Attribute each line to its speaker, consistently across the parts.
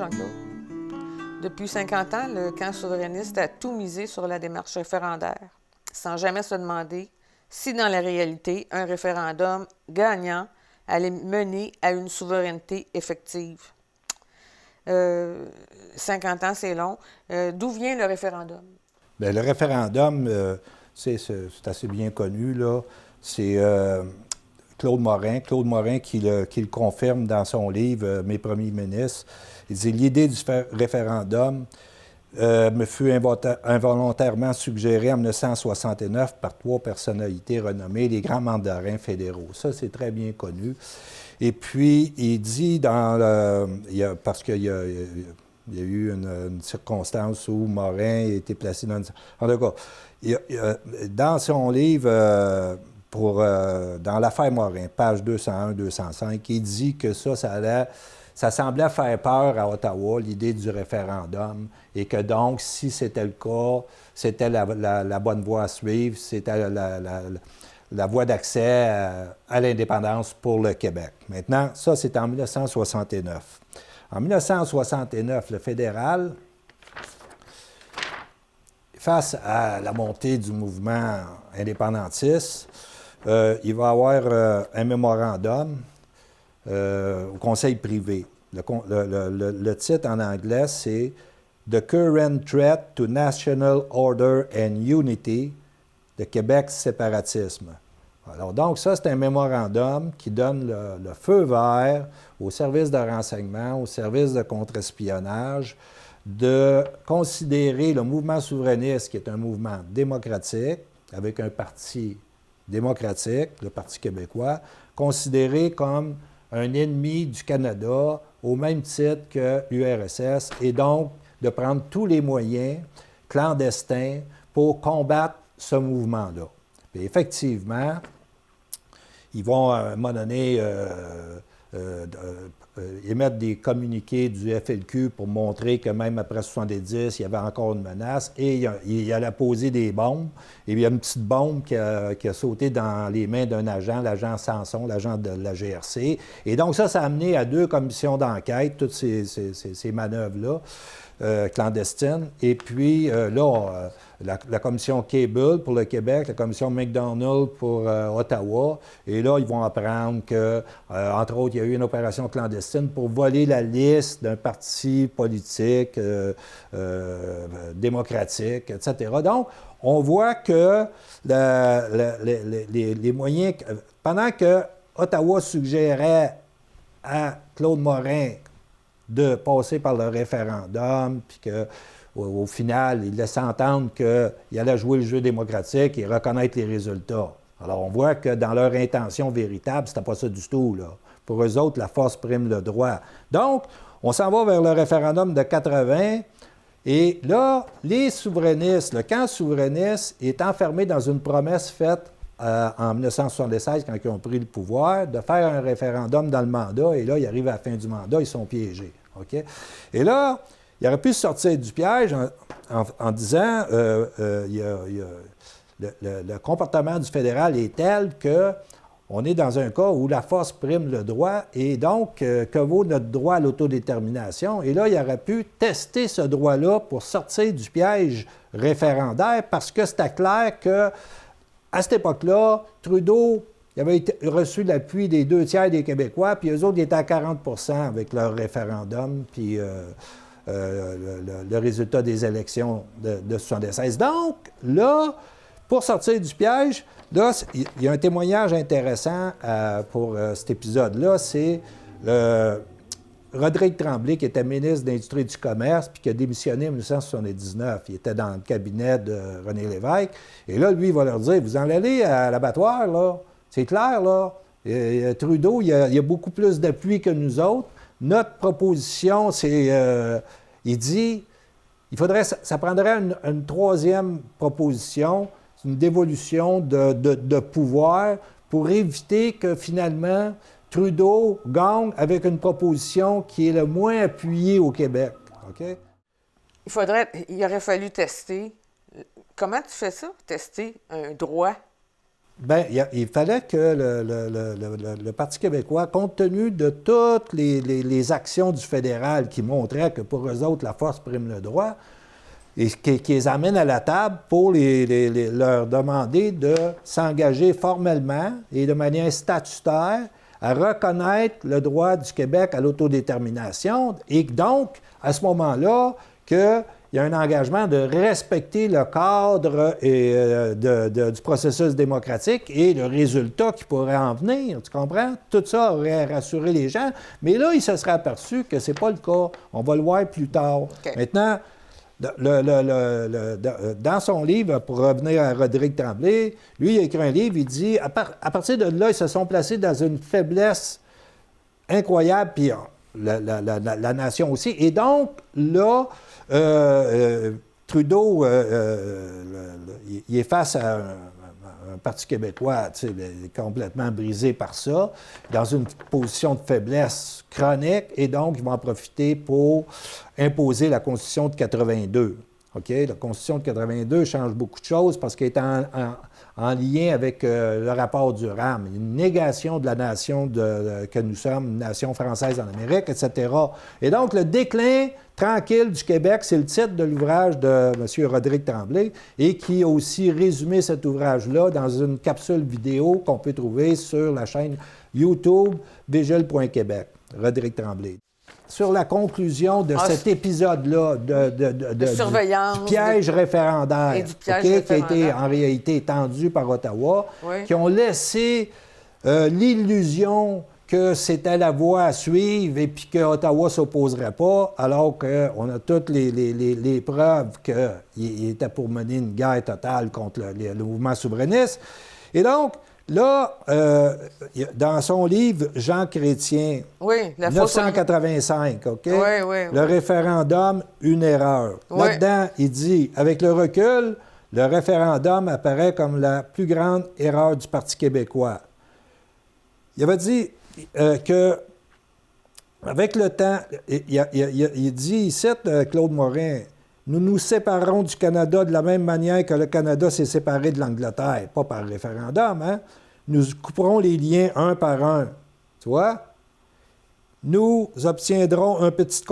Speaker 1: Jean-Claude. Depuis 50 ans, le camp souverainiste a tout misé sur la démarche référendaire, sans jamais se demander si, dans la réalité, un référendum gagnant allait mener à une souveraineté effective. 50 ans, c'est long. D'où vient le référendum?
Speaker 2: Bien, le référendum, c'est assez bien connu, là. C'est Claude Morin qui le confirme dans son livre « Mes premiers ministres ». Il dit « L'idée du référendum me fut involontairement suggérée en 1969 par 3 personnalités renommées, les grands mandarins fédéraux. » Ça, c'est très bien connu. Et puis, il dit parce qu'il y a eu une circonstance où Morin a été placé dans... En tout cas, dans son livre, dans l'affaire Morin, page 201-205, il dit que ça semblait faire peur à Ottawa, l'idée du référendum, et que donc, si c'était le cas, c'était la bonne voie à suivre, c'était la voie d'accès à l'indépendance pour le Québec. Maintenant, ça, c'est en 1969. En 1969, le fédéral, face à la montée du mouvement indépendantiste, il va y avoir un mémorandum au conseil privé. Le titre en anglais, c'est « The Current Threat to National Order and Unity, the Québec Séparatisme ». Alors, donc, ça, c'est un mémorandum qui donne le feu vert aux services de renseignement, aux services de contre-espionnage, de considérer le mouvement souverainiste, qui est un mouvement démocratique, avec un parti démocratique, le Parti québécois, considéré comme un ennemi du Canada au même titre que l'URSS, et donc de prendre tous les moyens clandestins pour combattre ce mouvement-là. Et effectivement, ils vont, à un moment donné, émettre des communiqués du FLQ pour montrer que même après 70, il y avait encore une menace, et il allait poser des bombes. Et il y a une petite bombe qui a sauté dans les mains d'un agent, l'agent Sanson, l'agent de la GRC. Et donc ça a amené à 2 commissions d'enquête, toutes ces manœuvres-là. Clandestine. Et puis la commission Cable pour le Québec, la commission McDonald pour Ottawa. Et là, ils vont apprendre que, entre autres, il y a eu une opération clandestine pour voler la liste d'un parti politique démocratique, etc. Donc, on voit que les moyens... Pendant que Ottawa suggérait à Claude Morin de passer par le référendum, puis qu'au final, il laissait entendre qu'il allait jouer le jeu démocratique et reconnaître les résultats. Alors, on voit que dans leur intention véritable, c'était pas ça du tout, là. Pour eux autres, la force prime le droit. Donc, on s'en va vers le référendum de 80, et là, les souverainistes, le camp souverainiste est enfermé dans une promesse faite en 1976, quand ils ont pris le pouvoir, de faire un référendum dans le mandat, et là, ils arrivent à la fin du mandat, ils sont piégés. Okay? Et là, il aurait pu sortir du piège en disant le comportement du fédéral est tel qu'on est dans un cas où la force prime le droit, et donc, que vaut notre droit à l'autodétermination? Et là, il aurait pu tester ce droit-là pour sortir du piège référendaire, parce que c'était clair que à cette époque-là, Trudeau, il avait reçu l'appui des 2 tiers des Québécois, puis eux autres, ils étaient à 40 % avec leur référendum, puis le résultat des élections de 1976. Donc, là, pour sortir du piège, là, il y a un témoignage intéressant pour cet épisode-là, c'est Rodrigue Tremblay, qui était ministre de l'Industrie et du Commerce, puis qui a démissionné en 1979. Il était dans le cabinet de René Lévesque. Et là, lui, il va leur dire, vous en allez à l'abattoir, là. C'est clair, là. Et Trudeau, il y a beaucoup plus d'appui que nous autres. Notre proposition, c'est... il dit, ça prendrait une 3e proposition, une dévolution de pouvoir pour éviter que, finalement, Trudeau gagne avec une proposition qui est le moins appuyée au Québec. Okay?
Speaker 1: Il aurait fallu tester. Comment tu fais ça, tester un droit?
Speaker 2: Bien, il fallait que le Parti québécois, compte tenu de toutes les actions du fédéral qui montraient que pour eux autres, la force prime le droit, et qui les amène à la table pour leur demander de s'engager formellement et de manière statutaire à reconnaître le droit du Québec à l'autodétermination et donc, à ce moment-là, qu'il y a un engagement de respecter le cadre du processus démocratique et le résultat qui pourrait en venir. Tu comprends? Tout ça aurait rassuré les gens. Mais là, il se serait aperçu que ce n'est pas le cas. On va le voir plus tard.
Speaker 1: Okay.
Speaker 2: Maintenant, dans son livre, pour revenir à Rodrigue Tremblay, lui, il a écrit un livre, il dit, à partir de là, ils se sont placés dans une faiblesse incroyable, puis la nation aussi. Et donc, là, Trudeau, il est face à un Parti québécois complètement brisé par ça, dans une position de faiblesse chronique, et donc il va en profiter pour imposer la Constitution de 82. Okay? La Constitution de 82 change beaucoup de choses parce qu'elle est en lien avec le rapport Durham, une négation de la nation que nous sommes, une nation française en Amérique, etc. Et donc, le déclin tranquille du Québec, c'est le titre de l'ouvrage de M. Rodrigue Tremblay et qui a aussi résumé cet ouvrage-là dans une capsule vidéo qu'on peut trouver sur la chaîne YouTube Vigile.Québec, Rodrigue Tremblay. Sur la conclusion de cet épisode-là de
Speaker 1: surveillance,
Speaker 2: du piège référendaire,
Speaker 1: et du piège
Speaker 2: qui a été en réalité étendu par Ottawa, qui ont laissé l'illusion que c'était la voie à suivre et puis qu'Ottawa ne s'opposerait pas, alors qu'on a toutes les preuves qu'il était pour mener une guerre totale contre le mouvement souverainiste. Et donc, là, dans son livre, Jean Chrétien, 1985, OK? Le référendum, une erreur. Là-dedans, il dit, avec le recul, le référendum apparaît comme la plus grande erreur du Parti québécois. Il avait dit que, avec le temps, il dit ici, Claude Morin, nous nous séparerons du Canada de la même manière que le Canada s'est séparé de l'Angleterre, pas par référendum, hein? Nous couperons les liens un par un. Tu vois? Nous obtiendrons une petite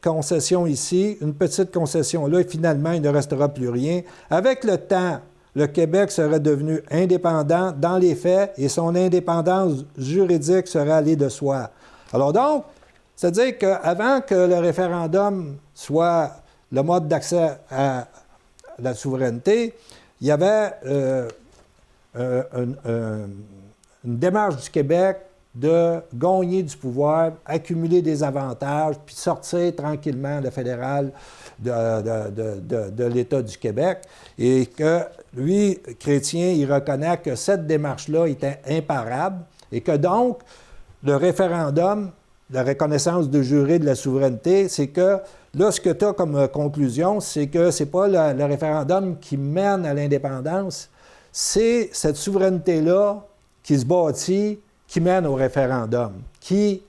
Speaker 2: concession ici, une petite concession là, et finalement, il ne restera plus rien. Avec le temps, le Québec serait devenu indépendant dans les faits et son indépendance juridique serait allée de soi. Alors donc, c'est-à-dire qu'avant que le référendum soit le mode d'accès à la souveraineté, il y avait une démarche du Québec de gagner du pouvoir, accumuler des avantages, puis sortir tranquillement le fédéral de l'État du Québec. Et que lui, Chrétien, il reconnaît que cette démarche-là était imparable et que donc, le référendum, la reconnaissance de juré de la souveraineté, c'est que là, ce que tu as comme conclusion, c'est que ce n'est pas le référendum qui mène à l'indépendance, c'est cette souveraineté-là qui se bâtit, qui mène au référendum. Et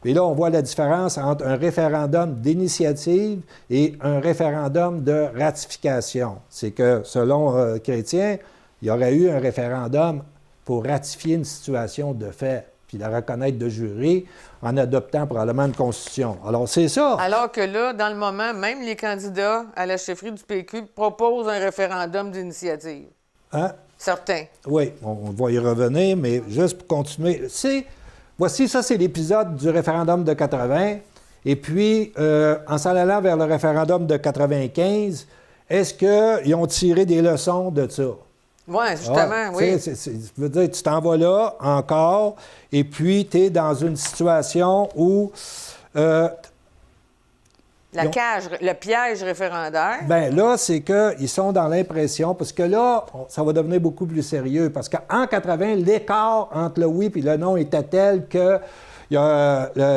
Speaker 2: là, on voit la différence entre un référendum d'initiative et un référendum de ratification. C'est que, selon Chrétien, il y aurait eu un référendum pour ratifier une situation de fait, puis la reconnaître de juré en adoptant probablement une constitution. Alors, c'est ça.
Speaker 1: Alors que là, dans le moment, même les candidats à la chefferie du PQ proposent un référendum d'initiative.
Speaker 2: Hein?
Speaker 1: Certains.
Speaker 2: Oui, on va y revenir, mais juste pour continuer. Voici, ça, c'est l'épisode du référendum de 80. Et puis, en s'en allant vers le référendum de 95, est-ce qu'ils ont tiré des leçons de ça?
Speaker 1: Oui, justement, oui.
Speaker 2: Je veux dire, tu t'en vas là encore, et puis tu es dans une situation où...
Speaker 1: le piège référendaire. Bien
Speaker 2: là, c'est qu'ils sont dans l'impression, parce que là, ça va devenir beaucoup plus sérieux, parce qu'en 80, l'écart entre le oui et le non était tel que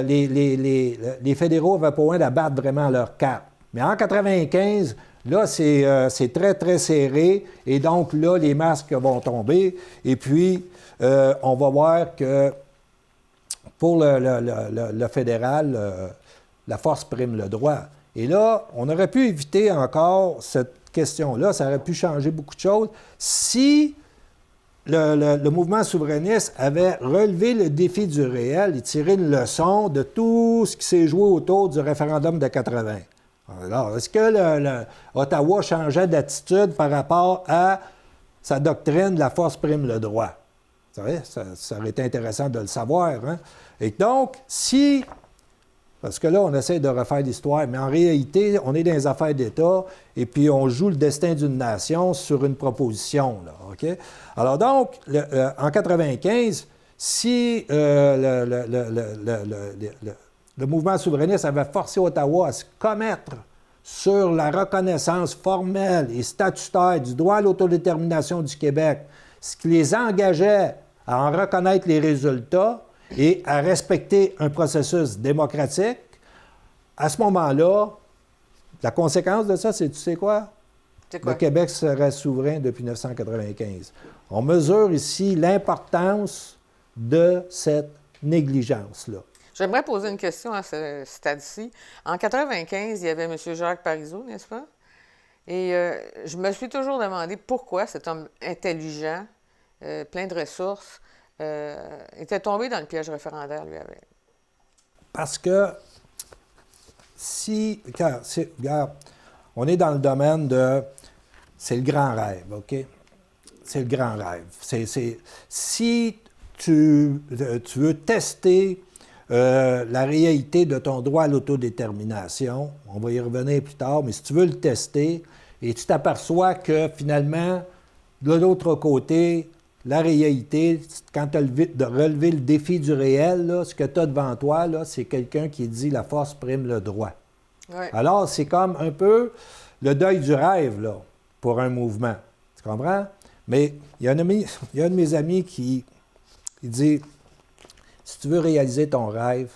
Speaker 2: les fédéraux avaient pas loin d'abattre vraiment leur cap. Mais en 95, là, c'est très, très serré, et donc là, les masques vont tomber, et puis on va voir que pour le fédéral, la force prime le droit. Et là, on aurait pu éviter encore cette question-là. Ça aurait pu changer beaucoup de choses si le mouvement souverainiste avait relevé le défi du réel et tiré une leçon de tout ce qui s'est joué autour du référendum de 80. Alors, est-ce que Ottawa changeait d'attitude par rapport à sa doctrine de la force prime le droit? Vous savez, ça aurait été intéressant de le savoir. Hein? Et donc, si... Parce que là, on essaie de refaire l'histoire, mais en réalité, on est dans les affaires d'État et puis on joue le destin d'une nation sur une proposition. Là, OK? Alors donc, en 1995, si le mouvement souverainiste avait forcé Ottawa à se commettre sur la reconnaissance formelle et statutaire du droit à l'autodétermination du Québec, ce qui les engageait à en reconnaître les résultats et à respecter un processus démocratique, à ce moment-là, la conséquence de ça, c'est, tu sais quoi?
Speaker 1: C'est quoi?
Speaker 2: Le Québec serait souverain depuis 1995. On mesure ici l'importance de cette négligence-là.
Speaker 1: J'aimerais poser une question à ce stade-ci. En 1995, il y avait M. Jacques Parizeau, n'est-ce pas? Et je me suis toujours demandé pourquoi cet homme intelligent, plein de ressources, était tombé dans le piège référendaire, lui, avec.
Speaker 2: Parce que si... Regarde, on est dans le domaine de... C'est le grand rêve, OK? C'est le grand rêve. Si tu veux tester la réalité de ton droit à l'autodétermination, on va y revenir plus tard, mais si tu veux le tester et tu t'aperçois que finalement, de l'autre côté, la réalité, quand tu as relevé le défi du réel, là, ce que tu as devant toi, c'est quelqu'un qui dit la force prime le droit.
Speaker 1: Ouais.
Speaker 2: Alors, c'est comme un peu le deuil du rêve là, pour un mouvement. Tu comprends? Mais il y a un de mes amis qui dit, si tu veux réaliser ton rêve,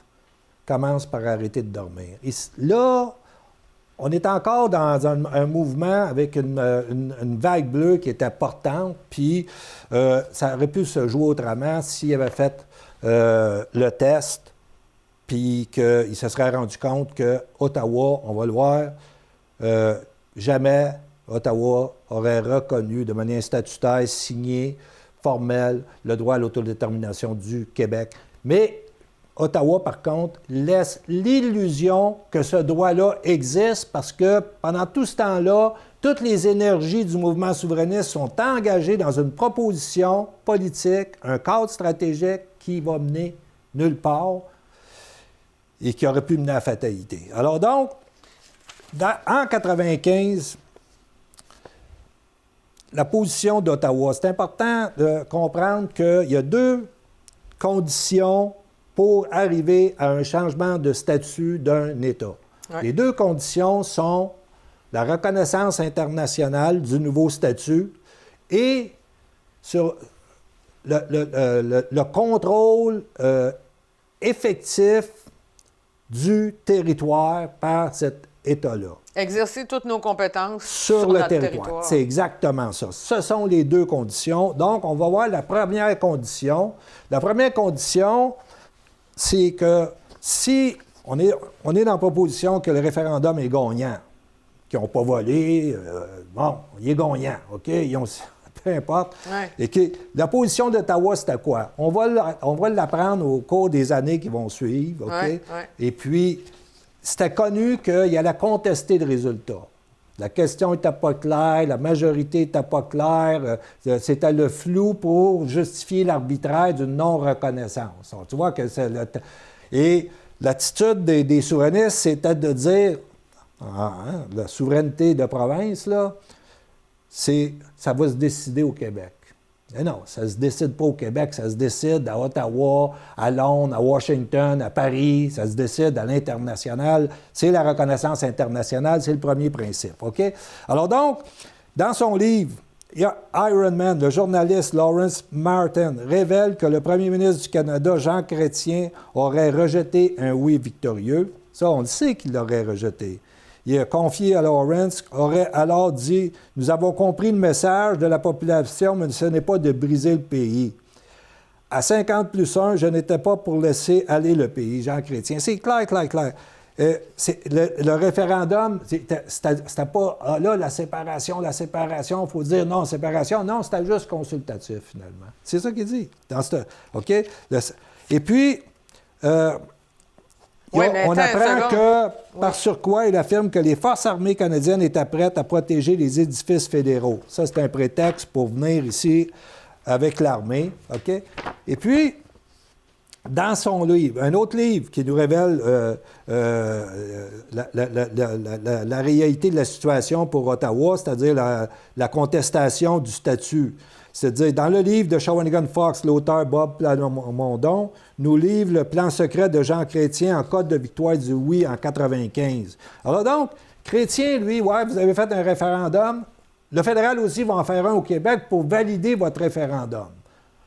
Speaker 2: commence par arrêter de dormir. Et là, on est encore dans un mouvement avec une vague bleue qui était portante, puis ça aurait pu se jouer autrement s'il avait fait le test, puis qu'il se serait rendu compte que Ottawa, on va le voir, jamais Ottawa aurait reconnu de manière statutaire, signée, formelle, le droit à l'autodétermination du Québec. Mais Ottawa, par contre, laisse l'illusion que ce droit-là existe parce que pendant tout ce temps-là, toutes les énergies du mouvement souverainiste sont engagées dans une proposition politique, un cadre stratégique qui va mener nulle part et qui aurait pu mener à la fatalité. Alors donc, en 1995, la position d'Ottawa, c'est important de comprendre qu'il y a deux conditions pour arriver à un changement de statut d'un État. Ouais. Les deux conditions sont la reconnaissance internationale du nouveau statut et sur le contrôle effectif du territoire par cet État-là.
Speaker 1: Exercer toutes nos compétences
Speaker 2: sur le territoire. C'est exactement ça. Ce sont les deux conditions. Donc, on va voir la première condition. La première condition, c'est que si on est dans la proposition que le référendum est gagnant, qu'ils n'ont pas volé, bon, il est gagnant, OK? Ils ont, peu importe.
Speaker 1: Ouais.
Speaker 2: Et que la position d'Ottawa, c'était quoi? On va l'apprendre au cours des années qui vont suivre, OK?
Speaker 1: Ouais, ouais.
Speaker 2: Et puis, c'était connu qu'il allait contester le résultat. La question n'était pas claire, la majorité n'était pas claire, c'était le flou pour justifier l'arbitraire d'une non-reconnaissance. Tu vois que c'est Et l'attitude des souverainistes, c'était de dire, la souveraineté de province, là, ça va se décider au Québec. Mais non, ça ne se décide pas au Québec, ça se décide à Ottawa, à Londres, à Washington, à Paris, ça se décide à l'international. C'est la reconnaissance internationale, c'est le premier principe, OK? Alors donc, dans son livre, Iron Man, le journaliste Lawrence Martin révèle que le premier ministre du Canada, Jean Chrétien, aurait rejeté un oui victorieux. Ça, on le sait qu'il l'aurait rejeté. Il a confié à Lawrence, aurait alors dit « Nous avons compris le message de la population, mais ce n'est pas de briser le pays. À 50+1, je n'étais pas pour laisser aller le pays. » Jean Chrétien. C'est clair, clair, clair. Le référendum, c'était pas « Ah là, la séparation, il faut dire non, séparation ». Non, c'était juste consultatif, finalement. C'est ça qu'il dit. OK? Et puis, on apprend que, par surcroît, il affirme que les forces armées canadiennes étaient prêtes à protéger les édifices fédéraux. Ça, c'est un prétexte pour venir ici avec l'armée. OK? Et puis, dans son livre, un autre livre qui nous révèle la réalité de la situation pour Ottawa, c'est-à-dire la contestation du statut. C'est-à-dire, dans le livre de Shawinigan Fox, l'auteur Bob Plamondon nous livre le plan secret de Jean Chrétien en cas de victoire du oui en 1995. Alors donc, Chrétien, lui, ouais, vous avez fait un référendum. Le fédéral aussi va en faire un au Québec pour valider votre référendum.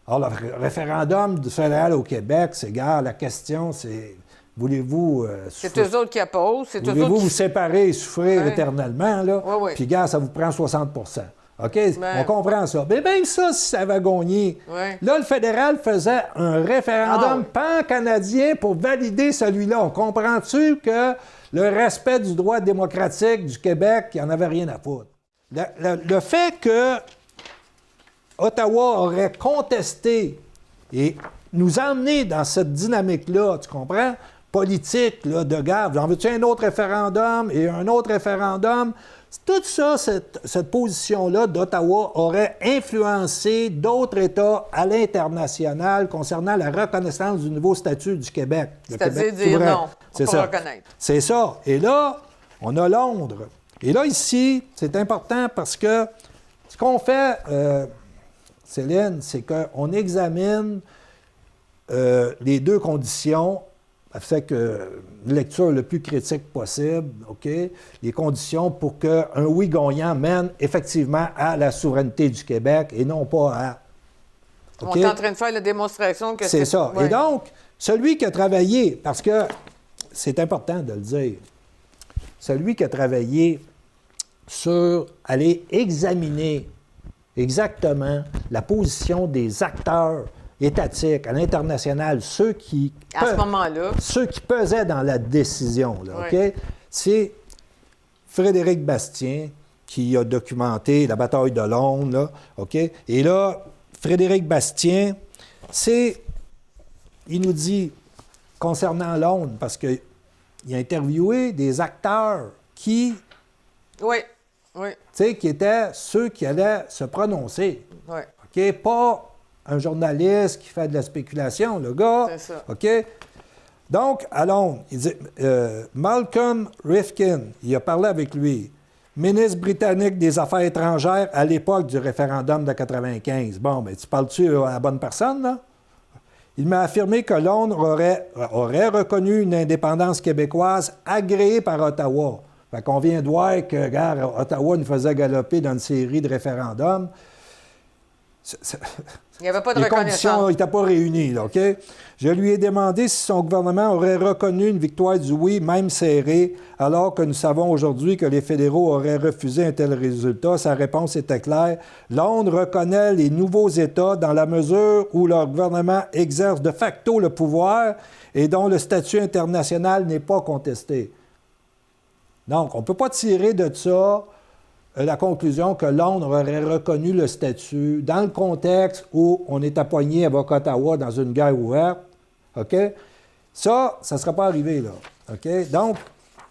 Speaker 2: Alors, le référendum du fédéral au Québec, c'est, gars, la question, c'est, voulez-vous...
Speaker 1: c'est eux autres qui opposent.
Speaker 2: Voulez-vous vous séparer et souffrir éternellement, là?
Speaker 1: Oui.
Speaker 2: Puis, gars, ça vous prend 60 OK? On comprend ça. Mais même ça, si ça avait gagné, là, le fédéral faisait un référendum pan-canadien pour valider celui-là. On comprend-tu que le respect du droit démocratique du Québec, il n'y en avait rien à foutre? Le fait que Ottawa aurait contesté et nous emmené dans cette dynamique-là, tu comprends? Politique, là, de guerre. J'en veux-tu un autre référendum et un autre référendum? Tout ça, cette position-là d'Ottawa aurait influencé d'autres États à l'international concernant la reconnaissance du nouveau statut du Québec.
Speaker 1: C'est-à-dire dire non,
Speaker 2: c'est
Speaker 1: ça. Reconnaître.
Speaker 2: C'est ça. Et là, on a Londres. Et là, ici, c'est important parce que ce qu'on fait, Céline, c'est qu'on examine les deux conditions. Ça fait que une lecture le plus critique possible, OK? Les conditions pour qu'un oui gagnant mène effectivement à la souveraineté du Québec et non pas à...
Speaker 1: Okay? On est en train de faire la démonstration que
Speaker 2: c'est ça. Ouais. Et donc, celui qui a travaillé, parce que c'est important de le dire, celui qui a travaillé sur aller examiner exactement la position des acteurs étatiques, à l'international, ceux qui pesaient dans la décision, là, OK? C'est Frédéric Bastien qui a documenté la bataille de Londres, là, OK? Et là, Frédéric Bastien, il nous dit, concernant Londres, parce qu'il a interviewé des acteurs qui... qui étaient ceux qui allaient se prononcer. OK? Pas un journaliste qui fait de la spéculation, le gars.
Speaker 1: C'est ça.
Speaker 2: OK? Donc, à Londres, il dit, Malcolm Rifkin, il a parlé avec lui, ministre britannique des Affaires étrangères à l'époque du référendum de 1995. Bon, bien, tu parles-tu à la bonne personne, là? Il m'a affirmé que Londres aurait reconnu une indépendance québécoise agréée par Ottawa. Fait qu'on vient de voir que, regarde, Ottawa nous faisait galoper dans une série de référendums.
Speaker 1: Il n'y avait pas de
Speaker 2: les
Speaker 1: reconnaissance.
Speaker 2: conditions n'étaient pas réunies, là, OK? Je lui ai demandé si son gouvernement aurait reconnu une victoire du oui, même serrée, alors que nous savons aujourd'hui que les fédéraux auraient refusé un tel résultat. Sa réponse était claire. Londres reconnaît les nouveaux États dans la mesure où leur gouvernement exerce de facto le pouvoir et dont le statut international n'est pas contesté. Donc, on ne peut pas tirer de ça la conclusion que Londres aurait reconnu le statut dans le contexte où on est appoigné avec Ottawa dans une guerre ouverte. OK? Ça ne serait pas arrivé, là. OK? Donc,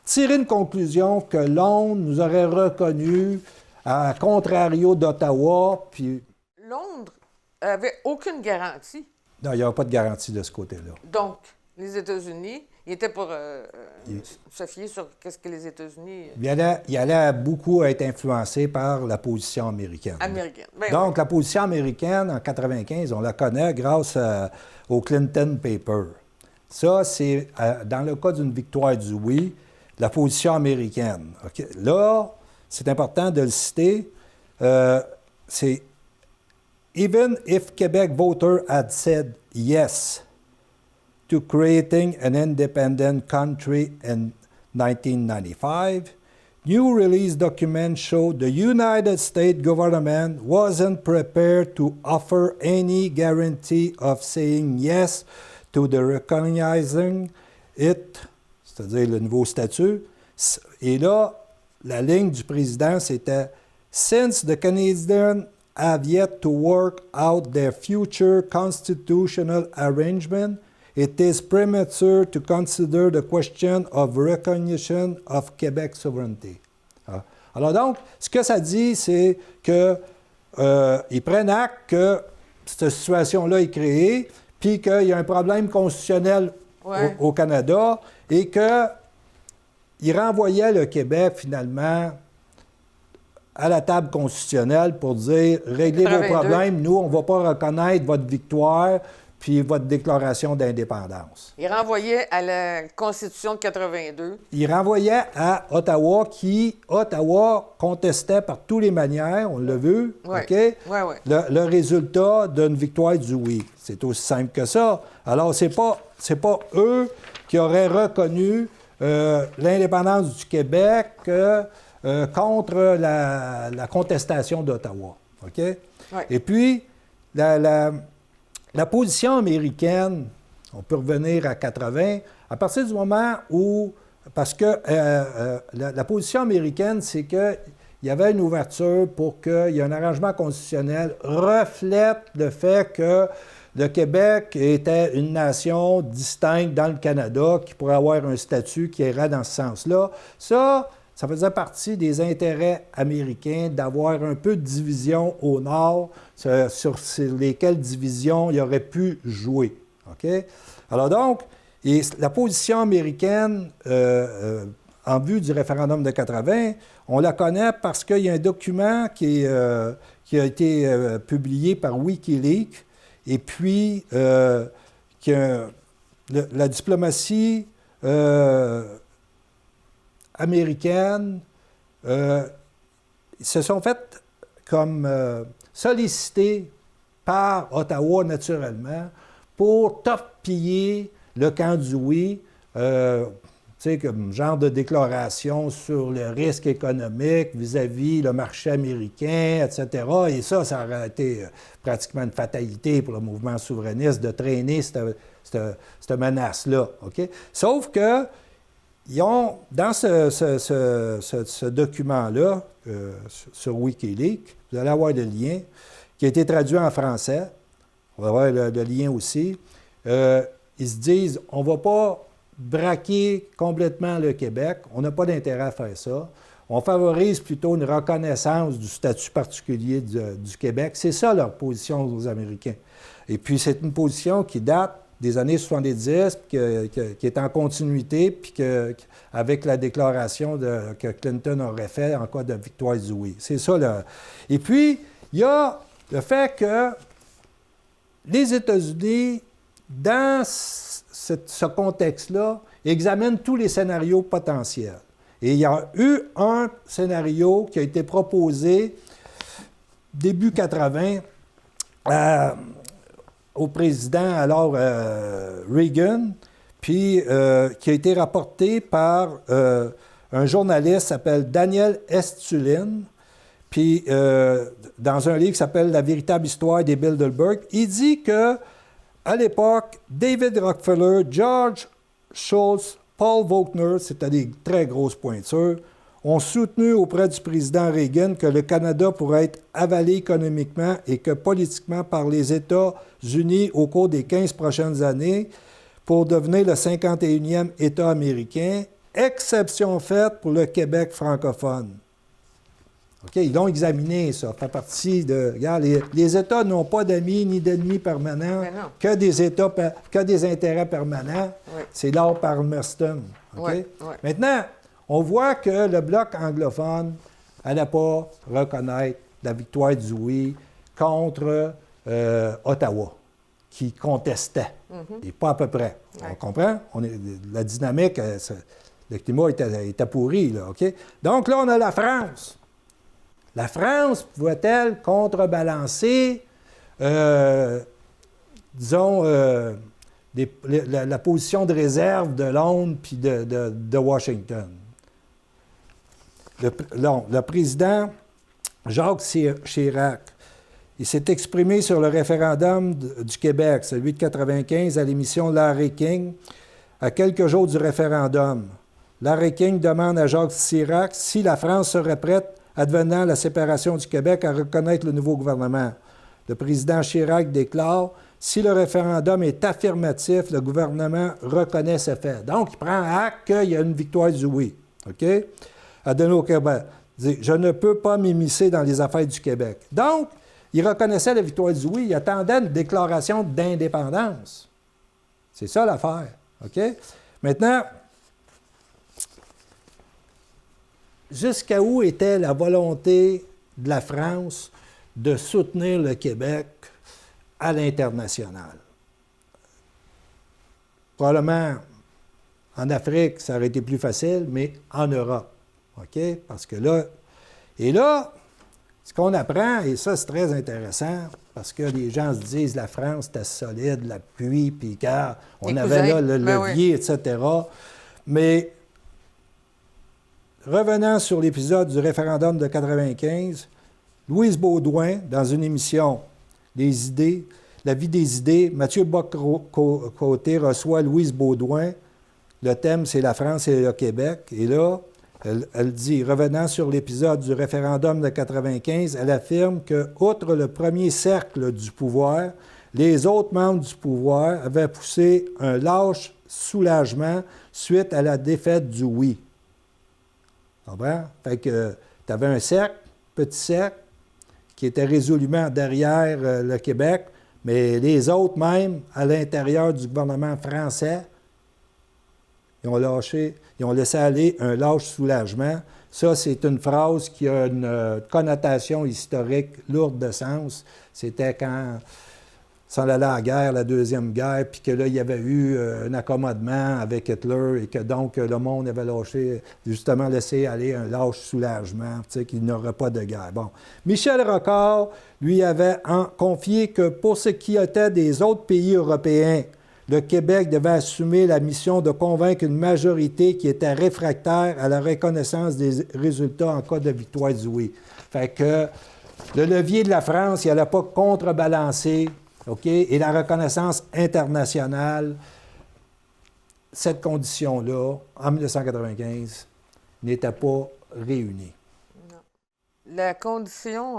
Speaker 2: tirer une conclusion que Londres nous aurait reconnu à contrario d'Ottawa, puis...
Speaker 1: Londres n'avait aucune garantie.
Speaker 2: Non, il n'y avait pas de garantie de ce côté-là.
Speaker 1: Donc, les États-Unis... Il était pour se fier sur qu'est-ce que les États-Unis...
Speaker 2: Il allait beaucoup être influencé par la position américaine. Donc, la position américaine, en 1995, on la connaît grâce au Clinton Paper. Ça, c'est, dans le cas d'une victoire du oui, la position américaine. Okay? Là, c'est important de le citer. C'est « Even if Quebec voters had said yes », to creating an independent country in 1995, new release documents show the United States government wasn't prepared to offer any guarantee of saying yes to the recognizing it c'est-à-dire le nouveau statut. Et là, la ligne du président, c'était « Since the Canadians have yet to work out their future constitutional arrangement, it is premature to consider the question of recognition of Quebec sovereignty. » Alors donc, ce que ça dit, c'est qu'ils prennent acte que cette situation-là est créée, puis qu'il y a un problème constitutionnel au Canada, et qu'ils renvoyaient le Québec, finalement, à la table constitutionnelle pour dire « Réglez vos problèmes, nous, on ne va pas reconnaître votre victoire puis votre déclaration d'indépendance. »
Speaker 1: Il renvoyait à la Constitution de 82.
Speaker 2: Il renvoyait à Ottawa, Ottawa contestait par toutes les manières, on l'a vu, le résultat d'une victoire du oui. C'est aussi simple que ça. Alors, c'est pas eux qui auraient reconnu l'indépendance du Québec contre la contestation d'Ottawa. OK? Et puis, la position américaine, on peut revenir à 80, à partir du moment où... Parce que la position américaine, c'est qu'il y avait une ouverture pour qu'il y ait un arrangement constitutionnel reflète le fait que le Québec était une nation distincte dans le Canada qui pourrait avoir un statut qui irait dans ce sens-là. Ça faisait partie des intérêts américains d'avoir un peu de division au nord sur lesquelles divisions il aurait pu jouer. Okay? Alors donc, la position américaine en vue du référendum de 80, on la connaît parce qu'il y a un document qui a été publié par Wikileaks et puis la diplomatie américaine se sont fait comme sollicités par Ottawa naturellement pour torpiller le camp du oui, tu sais, comme genre de déclaration sur le risque économique vis-à-vis le marché américain, etc. Et ça aurait été pratiquement une fatalité pour le mouvement souverainiste de traîner cette menace-là. Okay? Sauf que ils ont, dans ce document-là, sur Wikileaks, vous allez avoir le lien, qui a été traduit en français, on va avoir le lien aussi, ils se disent, on ne va pas braquer complètement le Québec, on n'a pas d'intérêt à faire ça, on favorise plutôt une reconnaissance du statut particulier du Québec. C'est ça leur position aux Américains. Et puis c'est une position qui date des années 70, qui est en continuité, puis avec la déclaration que Clinton aurait fait en cas de victoire du oui. C'est ça, là. Et puis, il y a le fait que les États-Unis, dans ce contexte-là, examinent tous les scénarios potentiels. Et il y a eu un scénario qui a été proposé début 80 au président, alors Reagan, puis qui a été rapporté par un journaliste qui s'appelle Daniel Estulin, puis dans un livre qui s'appelle « La véritable histoire des Bilderberg », il dit que à l'époque, David Rockefeller, George Shultz, Paul Volcker, c'était des très grosses pointures, ont soutenu auprès du président Reagan que le Canada pourrait être avalé économiquement et que politiquement par les États-Unis au cours des 15 prochaines années pour devenir le 51e État américain, exception faite pour le Québec francophone. OK, ils l'ont examiné, ça. Ça fait partie de... Regarde, les États n'ont pas d'amis ni d'ennemis permanents, que des intérêts permanents. Oui. C'est Lord Palmerston. OK? Oui, oui. Maintenant, on voit que le Bloc anglophone n'allait pas reconnaître la victoire du oui contre Ottawa, qui contestait. Et pas à peu près. Ouais. On comprend? La dynamique, le climat était pourri, là. OK? Donc là, on a la France. La France pouvait-elle contrebalancer, disons, la position de réserve de Londres puis de Washington? Le président Jacques Chirac, il s'est exprimé sur le référendum du Québec, celui de 1995, à l'émission Larry King, À quelques jours du référendum, Larry King demande à Jacques Chirac si la France serait prête, advenant la séparation du Québec, à reconnaître le nouveau gouvernement. Le président Chirac déclare « Si le référendum est affirmatif, le gouvernement reconnaît ce fait. » Donc, il prend acte qu'il y a une victoire du oui. OK? Adenauer-Québec dit « Je ne peux pas m'immiscer dans les affaires du Québec. » Donc, il reconnaissait la victoire du oui. Il attendait une déclaration d'indépendance. C'est ça l'affaire. OK? Maintenant, jusqu'à où était la volonté de la France de soutenir le Québec à l'international? Probablement en Afrique, ça aurait été plus facile, mais en Europe. OK? Parce que là, et là, ce qu'on apprend, et ça c'est très intéressant, parce que les gens se disent la France était solide, l'appui, puis car on avait là le levier, etc. Mais revenant sur l'épisode du référendum de 1995, Louise Baudouin, dans une émission Les idées, La vie des idées, Mathieu Bock-Côté reçoit Louise Baudouin. Le thème, c'est la France et le Québec. Et là, elle dit, revenant sur l'épisode du référendum de 1995, elle affirme que, outre le premier cercle du pouvoir, les autres membres du pouvoir avaient poussé un lâche soulagement suite à la défaite du oui. Tu comprends? Fait que tu avais un cercle, petit cercle, qui était résolument derrière le Québec, mais les autres, même, à l'intérieur du gouvernement français, ils ont laissé aller un lâche soulagement. Ça, c'est une phrase qui a une connotation historique lourde de sens. C'était quand s'en allait à la guerre, la Deuxième Guerre, puis que là, il y avait eu un accommodement avec Hitler et que donc le monde avait lâché, justement laissé aller un lâche soulagement, tu sais, qu'il n'y aurait pas de guerre. Bon. Michel Rocard, lui, avait confié que pour ce qui était des autres pays européens, le Québec devait assumer la mission de convaincre une majorité qui était réfractaire à la reconnaissance des résultats en cas de victoire du oui. Fait que le levier de la France, il n'allait pas contrebalancer, OK? Et la reconnaissance internationale, cette condition-là, en 1995, n'était pas réunie.
Speaker 1: Non. La condition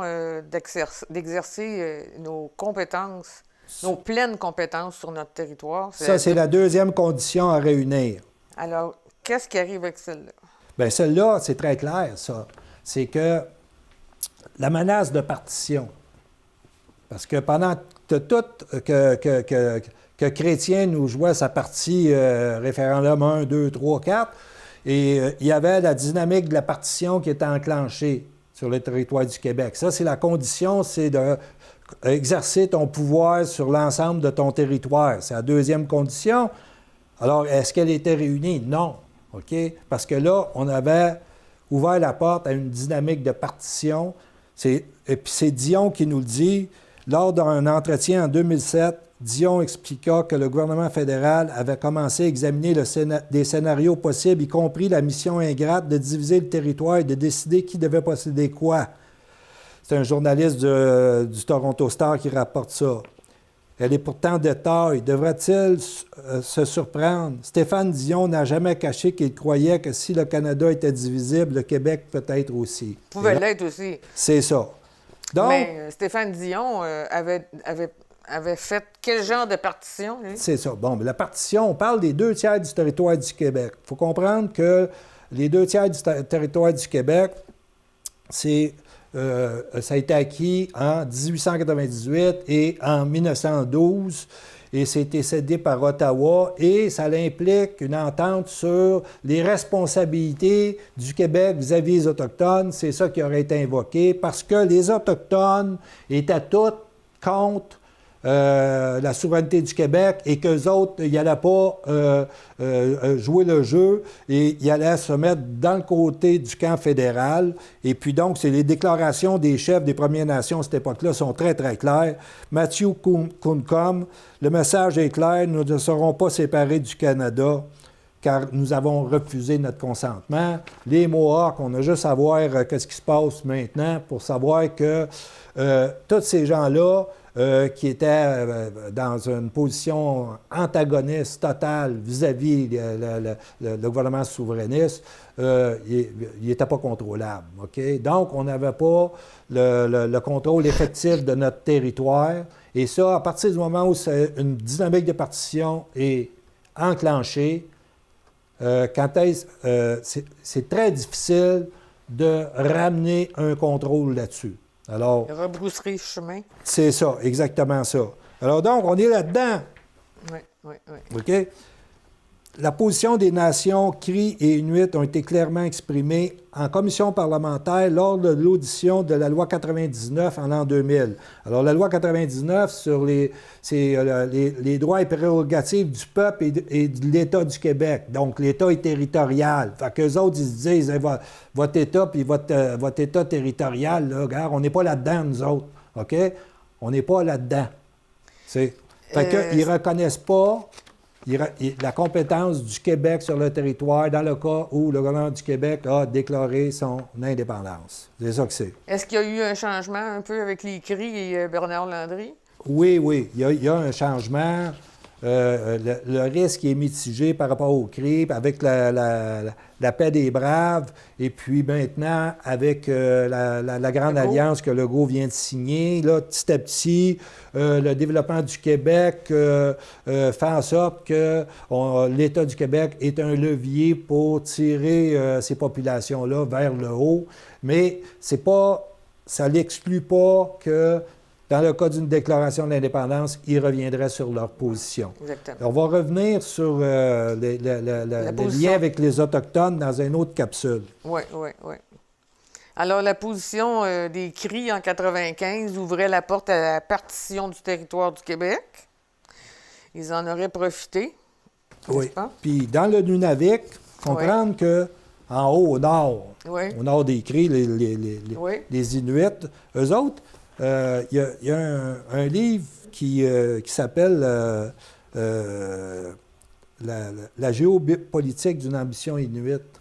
Speaker 1: d'exercer nos compétences, nos pleines compétences sur notre territoire.
Speaker 2: Ça, c'est la deuxième condition à réunir.
Speaker 1: Alors, qu'est-ce qui arrive avec celle-là?
Speaker 2: Bien, celle-là, c'est très clair, ça. C'est que la menace de partition, parce que pendant que Chrétien nous jouait sa partie référendum 1, 2, 3, 4, et il y avait la dynamique de la partition qui était enclenchée sur le territoire du Québec. Ça, c'est la condition, c'est d'exercer ton pouvoir sur l'ensemble de ton territoire. C'est la deuxième condition. Alors, est-ce qu'elle était réunie? Non. OK? Parce que là, on avait ouvert la porte à une dynamique de partition. Et puis c'est Dion qui nous le dit. Lors d'un entretien en 2007, Dion expliqua que le gouvernement fédéral avait commencé à examiner des scénarios possibles, y compris la mission ingrate de diviser le territoire et de décider qui devait posséder quoi. C'est un journaliste du Toronto Star qui rapporte ça. Elle est pourtant de taille. Devrait-il se surprendre? Stéphane Dion n'a jamais caché qu'il croyait que si le Canada était divisible, le Québec peut-être aussi.
Speaker 1: Pouvait l'être aussi.
Speaker 2: C'est ça. Donc,
Speaker 1: mais Stéphane Dion avait fait quel genre de partition, lui?
Speaker 2: C'est ça. Bon, mais la partition, on parle des 2/3 du territoire du Québec. Il faut comprendre que les 2/3 du territoire du Québec, ça a été acquis en 1898 et en 1912, et c'était cédé par Ottawa, et ça implique une entente sur les responsabilités du Québec vis-à-vis des Autochtones. C'est ça qui aurait été invoqué, parce que les Autochtones étaient tous contre la souveraineté du Québec et qu'eux autres, ils n'allaient pas jouer le jeu et ils allaient se mettre dans le côté du camp fédéral. Et puis donc, c'est les déclarations des chefs des Premières Nations à cette époque-là sont très, très claires. Matthew Kuncombe, le message est clair, nous ne serons pas séparés du Canada car nous avons refusé notre consentement. Les Mohawks, on a juste à voir qu'est-ce qui se passe maintenant pour savoir que tous ces gens-là qui était dans une position antagoniste totale vis-à-vis le gouvernement souverainiste, il n'était pas contrôlable. Okay? Donc, on n'avait pas le contrôle effectif de notre territoire. Et ça, à partir du moment où une dynamique de partition est enclenchée, c'est très difficile de ramener un contrôle là-dessus. Alors,
Speaker 1: rebrousserie le chemin.
Speaker 2: C'est ça, exactement ça. Alors donc, on est là-dedans.
Speaker 1: Oui, oui, oui.
Speaker 2: OK? La position des nations Cris et Inuits ont été clairement exprimées en commission parlementaire lors de l'audition de la loi 99 en l'an 2000. Alors, la loi 99 sur les droits et prérogatives du peuple et de l'État du Québec. Donc, l'État est territorial. Fait qu'eux autres, ils se disent, hey, votre État puis votre État territorial, là, regarde, on n'est pas là-dedans, nous autres. OK? On n'est pas là-dedans. Fait qu'ils ne reconnaissent pas la compétence du Québec sur le territoire dans le cas où le gouvernement du Québec a déclaré son indépendance. C'est ça que c'est.
Speaker 1: Est-ce qu'il y a eu un changement un peu avec les Cris et Bernard Landry?
Speaker 2: Oui, oui. Il y a un changement. Le risque est mitigé par rapport aux Cris, avec la paix des braves, et puis maintenant, avec la grande alliance que Legault vient de signer, là, petit à petit, le développement du Québec fait en sorte que l'État du Québec est un levier pour tirer ces populations-là vers le haut, mais ça n'exclut pas que dans le cas d'une déclaration d'indépendance, ils reviendraient sur leur position.
Speaker 1: Exactement.
Speaker 2: On va revenir sur le lien avec les Autochtones dans une autre capsule.
Speaker 1: Oui, oui, oui. Alors, la position des Cris en 1995 ouvrait la porte à la partition du territoire du Québec. Ils en auraient profité.
Speaker 2: Oui. Puis, dans le Nunavik, comprendre que en haut, au nord des Cris, les Inuits, eux autres, il y a un livre qui s'appelle La géopolitique d'une ambition inuite.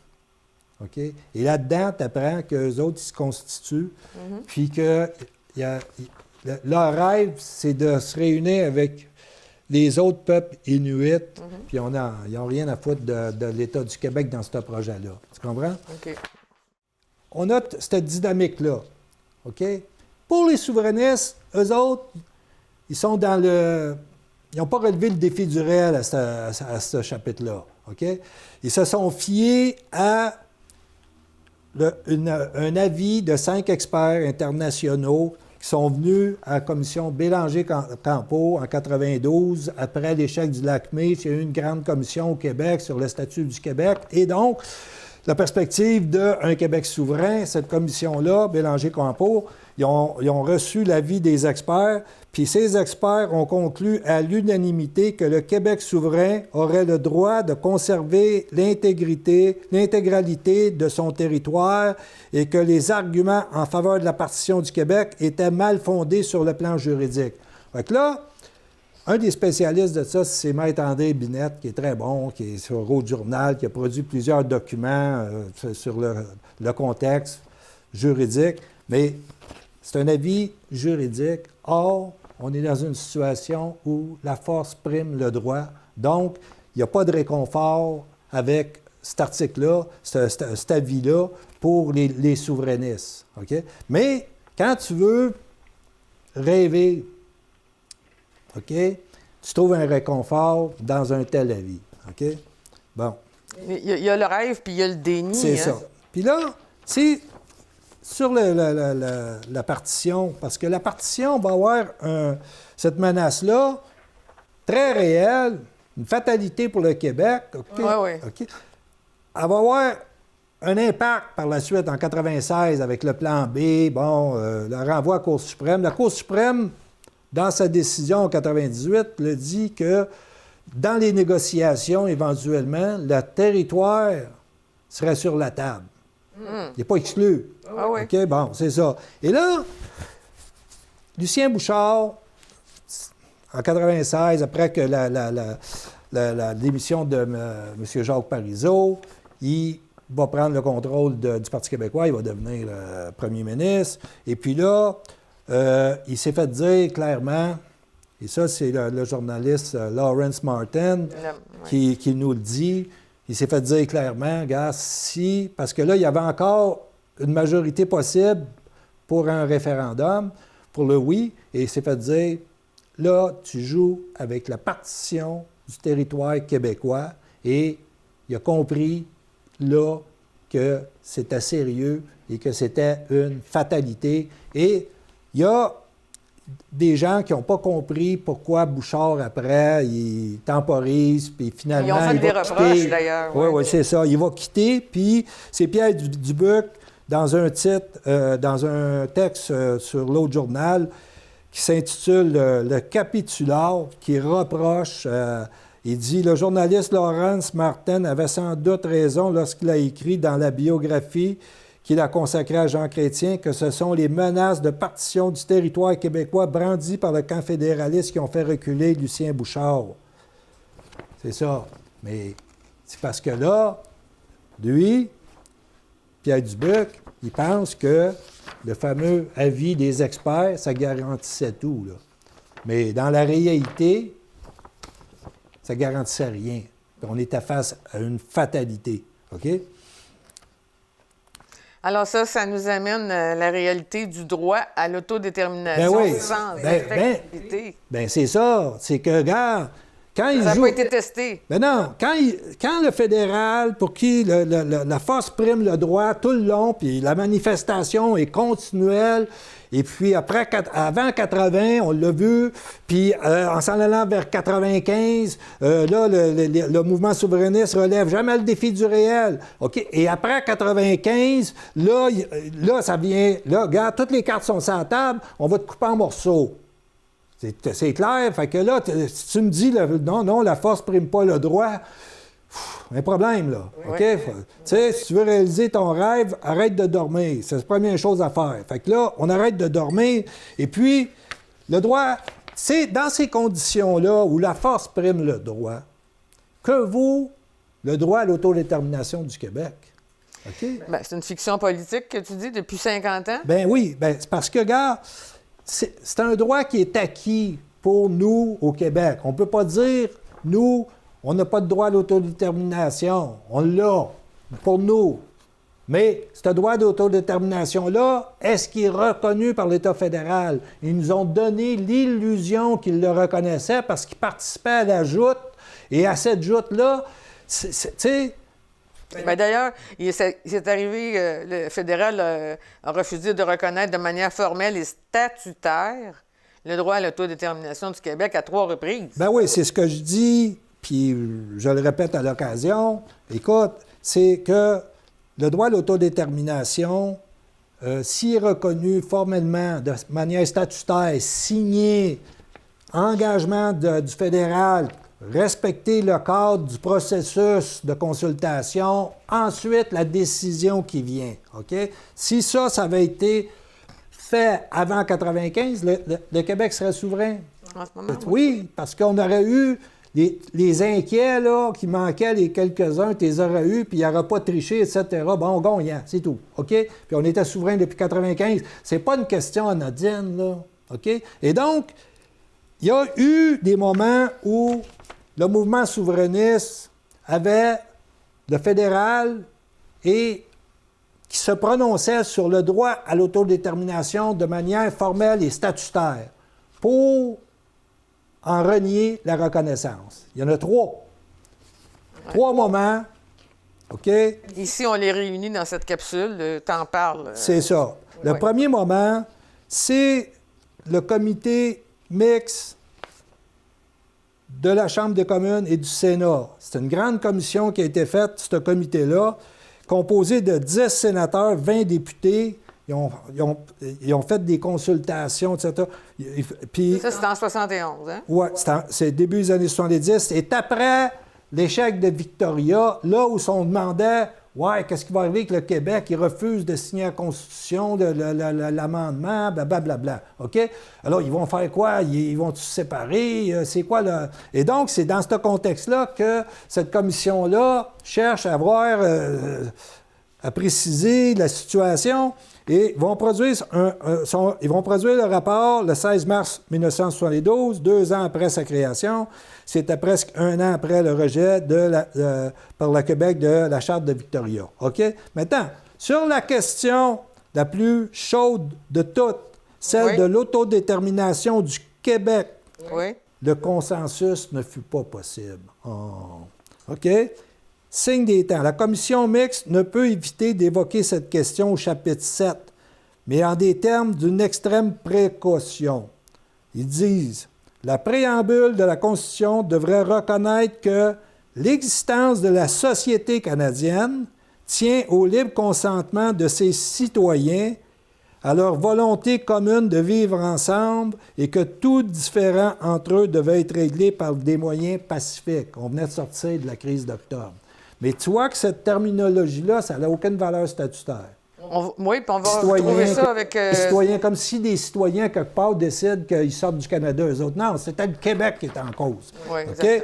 Speaker 2: OK? Et là-dedans, tu apprends qu'eux autres, ils se constituent, puis que leur rêve, c'est de se réunir avec les autres peuples inuits, puis ils n'ont rien à foutre de l'État du Québec dans ce projet-là. Tu comprends?
Speaker 1: OK.
Speaker 2: On a cette dynamique-là. OK? Pour les souverainistes, eux autres, ils sont dans le... Ils n'ont pas relevé le défi du réel à ce chapitre-là. OK? Ils se sont fiés à un avis de 5 experts internationaux qui sont venus à la commission Bélanger-Campeau en 92, après l'échec du Lac-Méch. Il y a eu une grande commission au Québec sur le statut du Québec. Et donc, la perspective d'un Québec souverain, cette commission-là, Bélanger-Campeau, ils ont reçu l'avis des experts, puis ces experts ont conclu à l'unanimité que le Québec souverain aurait le droit de conserver l'intégralité de son territoire et que les arguments en faveur de la partition du Québec étaient mal fondés sur le plan juridique. Fait que là, un des spécialistes de ça, c'est Maître André Binette, qui est très bon, qui est sur Road Journal, qui a produit plusieurs documents sur le contexte juridique, mais c'est un avis juridique. Or, on est dans une situation où la force prime le droit. Donc, il n'y a pas de réconfort avec cet article-là, cet avis-là, pour les souverainistes. Okay? Mais quand tu veux rêver, OK, tu trouves un réconfort dans un tel avis. OK? Bon.
Speaker 1: Il y a le rêve, puis il y a le déni.
Speaker 2: C'est ça. Puis là, c'est sur la partition, parce que la partition va avoir cette menace-là très réelle, une fatalité pour le Québec.
Speaker 1: Oui, oui.
Speaker 2: OK? Elle va avoir un impact par la suite en 1996 avec le plan B, le renvoi à la Cour suprême. La Cour suprême, dans sa décision en 1998, le dit que dans les négociations, éventuellement, le territoire serait sur la table. Il n'est pas exclu.
Speaker 1: Ah oui.
Speaker 2: OK, bon, c'est ça. Et là, Lucien Bouchard, en 1996, après que la démission de M. Jacques Parizeau, il va prendre le contrôle du Parti québécois, il va devenir premier ministre. Et puis là, il s'est fait dire clairement, et ça, c'est le journaliste Lawrence Martin qui nous le dit, il s'est fait dire clairement, gars, si, parce que là, il y avait encore une majorité possible pour un référendum, pour le oui, et il s'est fait dire, là, tu joues avec la partition du territoire québécois, et il a compris, là, que c'était sérieux et que c'était une fatalité. Et il y a des gens qui n'ont pas compris pourquoi Bouchard, après, il temporise, puis finalement,
Speaker 1: ils ont fait des reproches, d'ailleurs.
Speaker 2: Oui, c'est ça. Il va quitter, puis c'est Pierre Dubuc, dans un titre, dans un texte sur l'autre journal, qui s'intitule Le Capitular, qui reproche, il dit « Le journaliste Lawrence Martin avait sans doute raison lorsqu'il a écrit dans la biographie qu'il a consacrée à Jean Chrétien que ce sont les menaces de partition du territoire québécois brandies par le camp fédéraliste qui ont fait reculer Lucien Bouchard. » C'est ça. Mais c'est parce que là, lui, Pierre Dubuc, il pense que le fameux avis des experts, ça garantissait tout, là. Mais dans la réalité, ça ne garantissait rien. On était face à une fatalité. OK?
Speaker 1: Alors ça nous amène à la réalité du droit à l'autodétermination sans effectivité.
Speaker 2: Ben c'est ça. C'est que, regarde, quand il
Speaker 1: ça
Speaker 2: joue...
Speaker 1: n'a pas été testé.
Speaker 2: Ben non. Quand le fédéral, pour qui la force prime le droit tout le long, puis la manifestation est continuelle, et puis après, avant 80, on l'a vu, puis en s'en allant vers 95, là, le mouvement souverainiste relève jamais le défi du réel. OK? Et après 95, là, ça vient... Là, regarde, toutes les cartes sont sur la table, on va te couper en morceaux. C'est clair. Fait que là, si tu me dis, non, la force prime pas le droit, un problème, là. OK? Tu sais, si tu veux réaliser ton rêve, arrête de dormir. C'est la première chose à faire. Fait que là, on arrête de dormir. Et puis, le droit, c'est dans ces conditions-là où la force prime le droit, que vaut le droit à l'autodétermination du Québec? OK?
Speaker 1: Bien, c'est une fiction politique que tu dis depuis 50 ans?
Speaker 2: Ben oui. Ben, c'est parce que, regarde, c'est un droit qui est acquis pour nous au Québec. On ne peut pas dire, nous, on n'a pas de droit à l'autodétermination. On l'a pour nous. Mais ce droit d'autodétermination-là, est-ce qu'il est reconnu par l'État fédéral? Ils nous ont donné l'illusion qu'ils le reconnaissaient parce qu'ils participaient à la joute. Et à cette joute-là, tu sais...
Speaker 1: Bien, d'ailleurs, c'est arrivé, le fédéral a refusé de reconnaître de manière formelle et statutaire le droit à l'autodétermination du Québec à 3 reprises.
Speaker 2: Ben oui, c'est ce que je dis, puis je le répète à l'occasion. Écoute, c'est que le droit à l'autodétermination, s'il est reconnu formellement de manière statutaire, signé, engagement du fédéral, respecter le cadre du processus de consultation, ensuite la décision qui vient. OK? Si ça avait été fait avant 1995, le Québec serait souverain.
Speaker 1: En ce moment,
Speaker 2: oui, parce qu'on aurait eu les inquiets là, qui manquaient, les quelques-uns, tu les aurais eus, puis il n'y aurait pas triché, etc. Bon, gagnant, c'est tout. OK? Puis on était souverain depuis 1995. C'est pas une question anodine, là. OK? Et donc, il y a eu des moments où le mouvement souverainiste avait le fédéral et qui se prononçait sur le droit à l'autodétermination de manière formelle et statutaire pour en renier la reconnaissance. Il y en a 3. Ouais. 3 moments. OK?
Speaker 1: Ici, on les réunit dans cette capsule. T'en parles.
Speaker 2: C'est ça. Le premier moment, c'est le comité mixte de la Chambre des communes et du Sénat. C'est une grande commission qui a été faite, ce comité-là, composé de 10 sénateurs, 20 députés. Ils ont fait des consultations, etc. Puis,
Speaker 1: ça, c'était en 71, hein?
Speaker 2: Oui, c'est début des années 70. C'est après l'échec de Victoria, là où on demandait « Ouais, qu'est-ce qui va arriver avec le Québec? Il refuse de signer la Constitution, l'amendement, blablabla. » OK? Alors, ils vont faire quoi? Ils vont se séparer? C'est quoi le... Et donc, c'est dans ce contexte-là que cette commission-là cherche à voir, à préciser la situation. Et ils vont produire le rapport le 16 mars 1972, 2 ans après sa création. C'était presque 1 an après le rejet par le Québec de la Charte de Victoria. OK? Maintenant, sur la question la plus chaude de toutes, celle de l'autodétermination du Québec, le consensus ne fut pas possible. Oh. OK? Signe des temps. La commission mixte ne peut éviter d'évoquer cette question au chapitre 7, mais en des termes d'une extrême précaution. Ils disent « La préambule de la Constitution devrait reconnaître que l'existence de la société canadienne tient au libre consentement de ses citoyens, à leur volonté commune de vivre ensemble et que tout différend entre eux devait être réglé par des moyens pacifiques. » On venait de sortir de la crise d'octobre. Mais tu vois que cette terminologie-là, ça n'a aucune valeur statutaire.
Speaker 1: Oui, puis on va retrouver ça avec...
Speaker 2: Citoyens, comme si des citoyens, quelque part, décident qu'ils sortent du Canada, eux autres. Non, c'était le Québec qui était en cause.
Speaker 1: Oui,
Speaker 2: OK?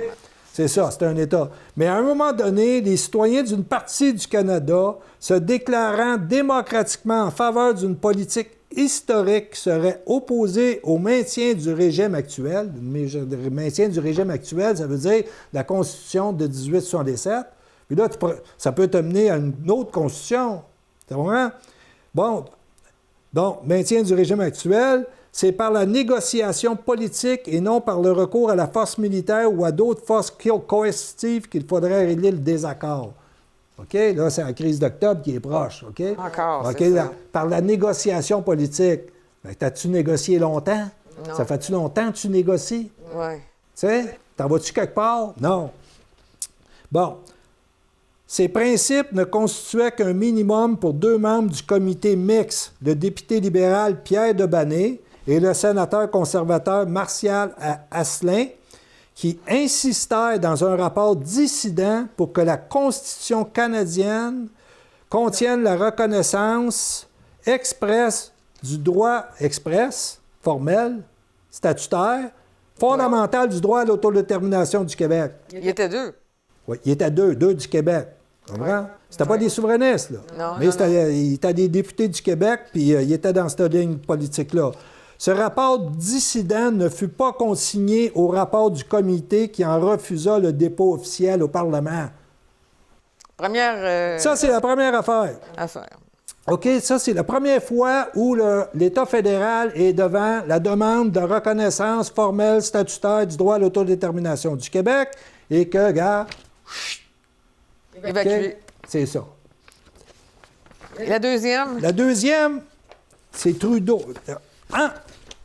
Speaker 2: C'est ça, c'est un État. Mais à un moment donné, les citoyens d'une partie du Canada, se déclarant démocratiquement en faveur d'une politique historique qui serait opposée au maintien du régime actuel. Le maintien du régime actuel, ça veut dire la Constitution de 1867. Puis là, ça peut te mener à une autre constitution. Tu comprends? Bon, donc, maintien du régime actuel, c'est par la négociation politique et non par le recours à la force militaire ou à d'autres forces coercitives qu'il faudrait régler le désaccord. OK? Là, c'est la crise d'octobre qui est proche. OK?
Speaker 1: Encore,
Speaker 2: OK? Par la négociation politique. Bien, t'as-tu négocié longtemps?
Speaker 1: Non.
Speaker 2: Ça fait-tu longtemps que tu négocies?
Speaker 1: Oui.
Speaker 2: Tu sais? T'en vas-tu quelque part? Non. Bon. Ces principes ne constituaient qu'un minimum pour 2 membres du comité mixte, le député libéral Pierre Debanné et le sénateur conservateur Martial Asselin, qui insistèrent dans un rapport dissident pour que la Constitution canadienne contienne la reconnaissance expresse du droit formel, statutaire, fondamental du droit à l'autodétermination du Québec.
Speaker 1: Il y était 2.
Speaker 2: Oui, il était 2 du Québec. C'était pas des souverainistes, là.
Speaker 1: Non,
Speaker 2: mais il était des députés du Québec, puis il était dans cette ligne politique-là. Ce rapport dissident ne fut pas consigné au rapport du comité qui en refusa le dépôt officiel au Parlement. Ça, c'est la première affaire. OK, ça, c'est la première fois où l'État fédéral est devant la demande de reconnaissance formelle statutaire du droit à l'autodétermination du Québec et que, regarde,
Speaker 1: évacué.
Speaker 2: C'est ça.
Speaker 1: Et la deuxième?
Speaker 2: La deuxième, c'est Trudeau.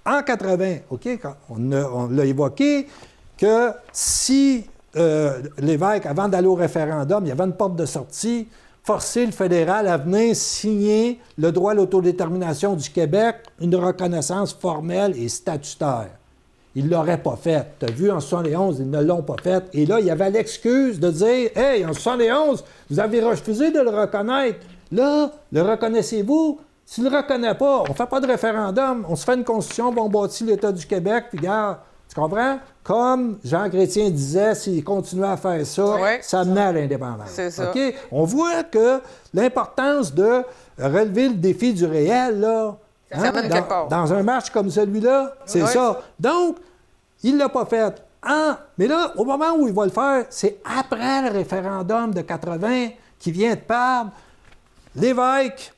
Speaker 2: En 80, OK, on l'a évoqué, que si l'évêque, avant d'aller au référendum, il y avait une porte de sortie, forcer le fédéral à venir signer le droit à l'autodétermination du Québec, une reconnaissance formelle et statutaire. Ils ne l'auraient pas fait. Tu as vu, en 71, ils ne l'ont pas fait. Et là, il y avait l'excuse de dire « Hey, en 71, vous avez refusé de le reconnaître. Là, le reconnaissez-vous? Si tu ne le reconnais pas, on ne fait pas de référendum, on se fait une constitution, on bâtit l'État du Québec, puis regarde, tu comprends? Comme Jean Chrétien disait, s'il continuait à faire ça, ça menait à l'indépendance.
Speaker 1: C'est ça.
Speaker 2: Okay? On voit que l'importance de relever le défi du réel, là, dans un match comme celui-là, c'est ça. Donc, il ne l'a pas fait. Mais là, au moment où il va le faire, c'est après le référendum de 80 qui vient de perdre. L'évêque,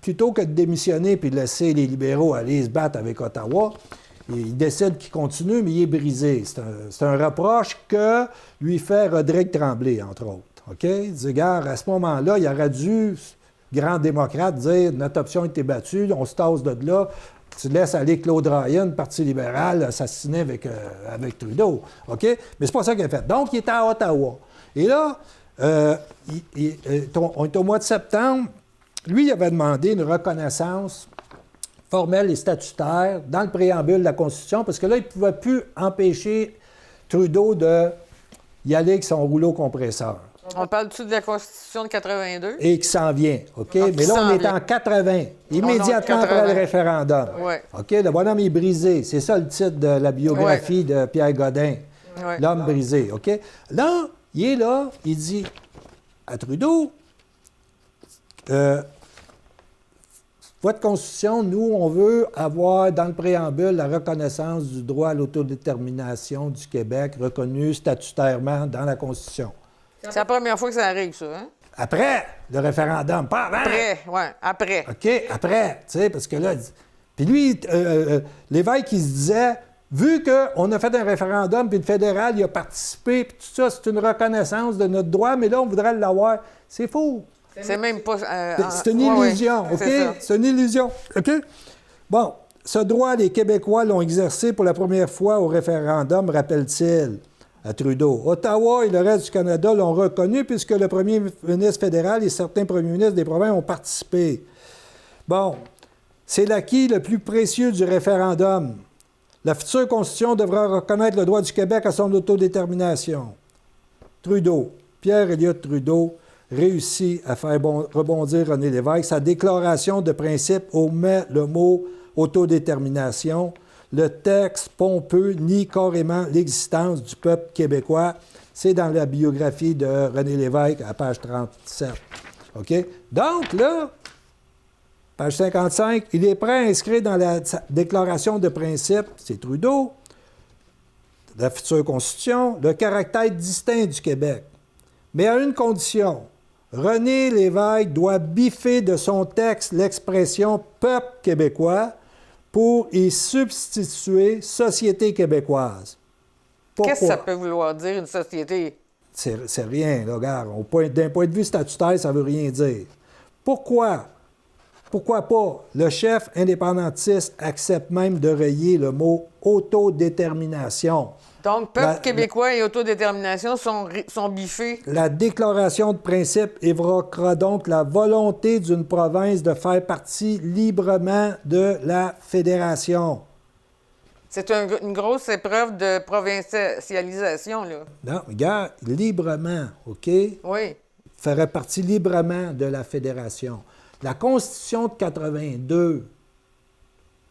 Speaker 2: plutôt que de démissionner puis de laisser les libéraux aller se battre avec Ottawa, il décide qu'il continue, mais il est brisé. C'est un reproche que lui fait Rodrigue Tremblay, entre autres. OK? Il dit, regarde, à ce moment-là, il aurait dû, grand démocrate, dire notre option a été battue, on se tasse de là, tu laisses aller Claude Ryan, Parti libéral, assassiné avec Trudeau. OK? Mais c'est pas ça qu'il a fait. Donc, il était à Ottawa. Et là, on est au mois de septembre. Lui, il avait demandé une reconnaissance formelle et statutaire dans le préambule de la Constitution, parce que là, il ne pouvait plus empêcher Trudeau d'y aller avec son rouleau compresseur.
Speaker 1: On parle-tu de la Constitution de 82?
Speaker 2: Et qui s'en vient, OK? Mais là, on est en 80, immédiatement après le référendum.
Speaker 1: Ouais.
Speaker 2: OK? Le bonhomme est brisé. C'est ça le titre de la biographie de Pierre Godin. L'homme brisé, OK? Là, il est là, il dit à Trudeau, votre Constitution, nous, on veut avoir dans le préambule la reconnaissance du droit à l'autodétermination du Québec, reconnu statutairement dans la Constitution.
Speaker 1: C'est la première fois que ça arrive, ça, hein?
Speaker 2: Après le référendum, pas avant.
Speaker 1: Après, oui, après.
Speaker 2: OK, après, tu sais, parce que là... Puis lui, l'évêque, il se disait, vu qu'on a fait un référendum, puis le fédéral, il a participé, puis tout ça, c'est une reconnaissance de notre droit, mais là, on voudrait l'avoir. C'est faux.
Speaker 1: C'est même pas...
Speaker 2: C'est une illusion, OK? C'est une illusion, OK? Bon, ce droit, les Québécois l'ont exercé pour la première fois au référendum, rappelle-t-il à Trudeau. Ottawa et le reste du Canada l'ont reconnu puisque le premier ministre fédéral et certains premiers ministres des provinces ont participé. Bon, c'est l'acquis le plus précieux du référendum. La future Constitution devra reconnaître le droit du Québec à son autodétermination. Trudeau, Pierre Elliott Trudeau, réussit à faire rebondir René Lévesque. Sa déclaration de principe omet le mot autodétermination. Le texte pompeux nie carrément l'existence du peuple québécois. C'est dans la biographie de René Lévesque à page 37. OK? Donc, là, page 55, il est prêt à inscrire dans la déclaration de principe, c'est Trudeau, la future Constitution, le caractère distinct du Québec. Mais à une condition. René Lévesque doit biffer de son texte l'expression « peuple québécois » pour y substituer « société québécoise ».
Speaker 1: Qu'est-ce que ça peut vouloir dire, une société?
Speaker 2: C'est rien, là, regarde. D'un point de vue statutaire, ça ne veut rien dire. Pourquoi? Pourquoi pas? Le chef indépendantiste accepte même de rayer le mot « autodétermination ».
Speaker 1: Donc, peuple québécois et autodétermination sont biffés.
Speaker 2: La déclaration de principe évoquera donc la volonté d'une province de faire partie librement de la fédération.
Speaker 1: C'est une grosse épreuve de provincialisation, là.
Speaker 2: Non, regarde, librement, OK?
Speaker 1: Oui.
Speaker 2: Ferait partie librement de la fédération. La Constitution de 82,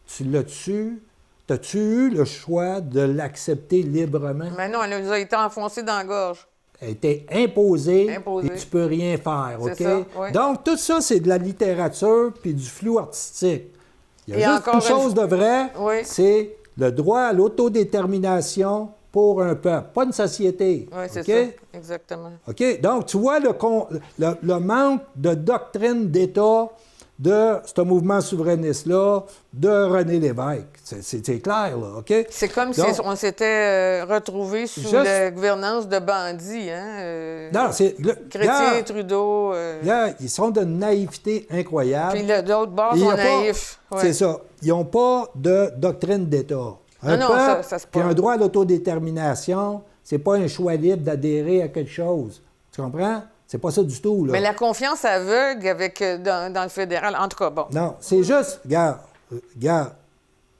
Speaker 2: tu l'as-tu? As-tu eu le choix de l'accepter librement?
Speaker 1: Mais non, elle nous a été enfoncée dans la gorge.
Speaker 2: Elle a été imposée. Et tu peux rien faire, OK?
Speaker 1: Ça, oui.
Speaker 2: Donc, tout ça, c'est de la littérature puis du flou artistique. Il y a juste une chose de vrai, c'est le droit à l'autodétermination pour un peuple, pas une société.
Speaker 1: Oui, c'est ça, exactement.
Speaker 2: OK? Donc, tu vois le manque de doctrine d'État de ce mouvement souverainiste-là, de René Lévesque. C'est clair, là, OK?
Speaker 1: C'est comme si on s'était retrouvés sous la gouvernance de bandits, hein?
Speaker 2: Non, c'est...
Speaker 1: Chrétien, Trudeau...
Speaker 2: ils sont d'une naïveté incroyable.
Speaker 1: Puis d'autres bords sont naïfs.
Speaker 2: C'est ça. Ils n'ont pas de doctrine d'État. Un peuple, puis un droit à l'autodétermination, c'est pas un choix libre d'adhérer à quelque chose. Tu comprends? C'est pas ça du tout, là.
Speaker 1: Mais la confiance aveugle dans le fédéral, en tout cas, bon.
Speaker 2: Non, c'est juste, regarde,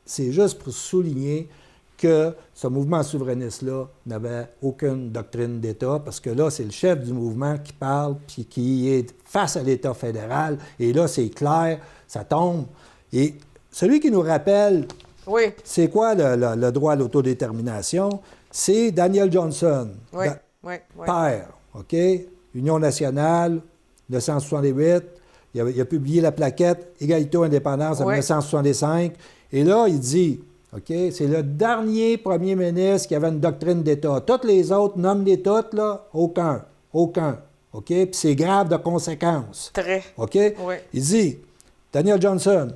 Speaker 2: c'est juste pour souligner que ce mouvement souverainiste-là n'avait aucune doctrine d'État, parce que là, c'est le chef du mouvement qui parle, puis qui est face à l'État fédéral, et là, c'est clair, ça tombe. Et celui qui nous rappelle, c'est quoi le droit à l'autodétermination? C'est Daniel Johnson, père, OK? Union nationale, 1968. Il a publié la plaquette Égalité-Indépendance en 1965. Et là, il dit, OK, c'est le dernier premier ministre qui avait une doctrine d'État. Toutes les autres, nomme-les toutes, là, aucun. OK? Puis c'est grave de conséquences.
Speaker 1: Très.
Speaker 2: OK? Oui. Il dit, Daniel Johnson,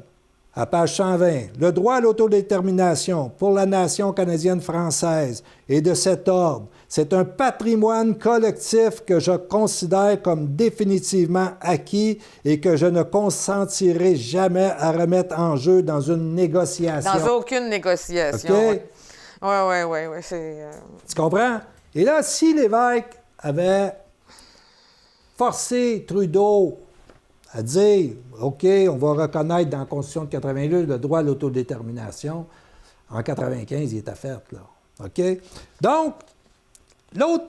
Speaker 2: à page 120, le droit à l'autodétermination pour la nation canadienne-française est de cet ordre. C'est un patrimoine collectif que je considère comme définitivement acquis et que je ne consentirai jamais à remettre en jeu dans une négociation.
Speaker 1: Dans aucune négociation.
Speaker 2: OK?
Speaker 1: Oui.
Speaker 2: Tu comprends? Et là, si l'évêque avait forcé Trudeau à dire, OK, on va reconnaître dans la Constitution de 82 le droit à l'autodétermination, en 95, il était fait, là. OK? Donc, l'autre,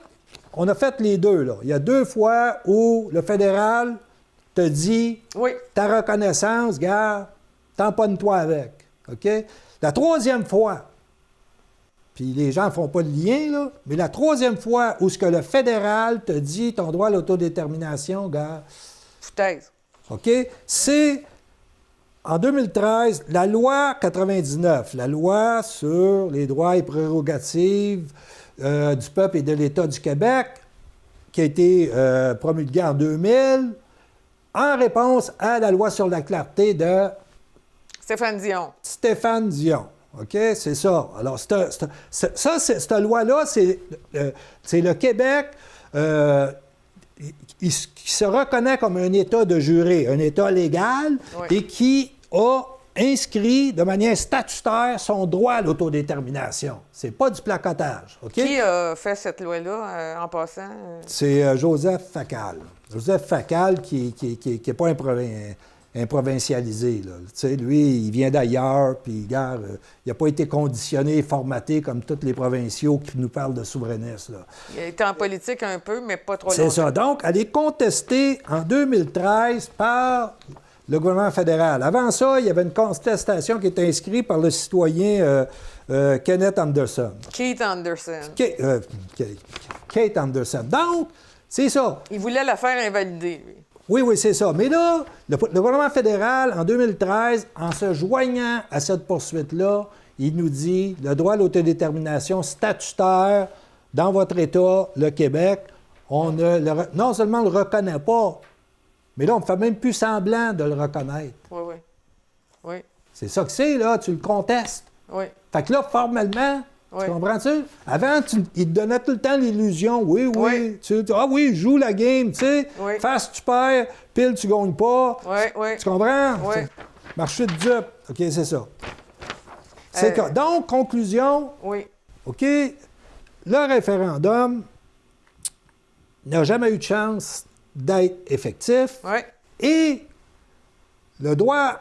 Speaker 2: on a fait les deux, là. Il y a 2 fois où le fédéral te dit, ta reconnaissance, gars, tamponne-toi avec. OK? La 3e fois, puis les gens ne font pas le lien, là, mais la 3e fois où ce que le fédéral te dit, ton droit à l'autodétermination, gars...
Speaker 1: Foutaise.
Speaker 2: OK? C'est En 2013, la loi 99, la loi sur les droits et prérogatives du peuple et de l'État du Québec, qui a été promulguée en 2000, en réponse à la loi sur la clarté de
Speaker 1: Stéphane Dion.
Speaker 2: Stéphane Dion. OK? C'est ça. Alors, cette loi-là, c'est le Québec qui se reconnaît comme un État de juré, un État légal, et qui a inscrit de manière statutaire son droit à l'autodétermination. C'est pas du placotage. OK?
Speaker 1: Qui a fait cette loi-là, en passant?
Speaker 2: C'est Joseph Facal. Joseph Facal qui n'est pas un provincialisé. Là. Tu sais, lui, il vient d'ailleurs, puis regarde, il n'a pas été conditionné, formaté comme tous les provinciaux qui nous parlent de souverainisme. Là.
Speaker 1: Il a été en politique un peu, mais pas trop longtemps.
Speaker 2: C'est ça. Donc, elle est contestée en 2013 par le gouvernement fédéral. Avant ça, il y avait une contestation qui était inscrite par le citoyen Kenneth Anderson.
Speaker 1: Keith Anderson.
Speaker 2: Kate Anderson. Donc, c'est ça.
Speaker 1: Il voulait la faire invalider, lui.
Speaker 2: Oui, c'est ça. Mais là, le gouvernement fédéral, en 2013, en se joignant à cette poursuite-là, il nous dit le droit à l'autodétermination statutaire dans votre État, le Québec, on non seulement ne le reconnaît pas, mais là, on ne fait même plus semblant de le reconnaître.
Speaker 1: Oui.
Speaker 2: C'est ça que c'est, là. Tu le contestes.
Speaker 1: Oui.
Speaker 2: Fait que là, formellement, tu comprends-tu? Avant, il te donnait tout le temps l'illusion. Oui. Joue la game, tu sais.
Speaker 1: Oui.
Speaker 2: Face, tu perds. Pile, tu gagnes pas.
Speaker 1: Oui.
Speaker 2: Tu comprends?
Speaker 1: Oui.
Speaker 2: Marché de dupe. OK, c'est ça. Donc, conclusion.
Speaker 1: Oui.
Speaker 2: OK, le référendum n'a jamais eu de chance d'être effectif.
Speaker 1: Oui.
Speaker 2: Et le droit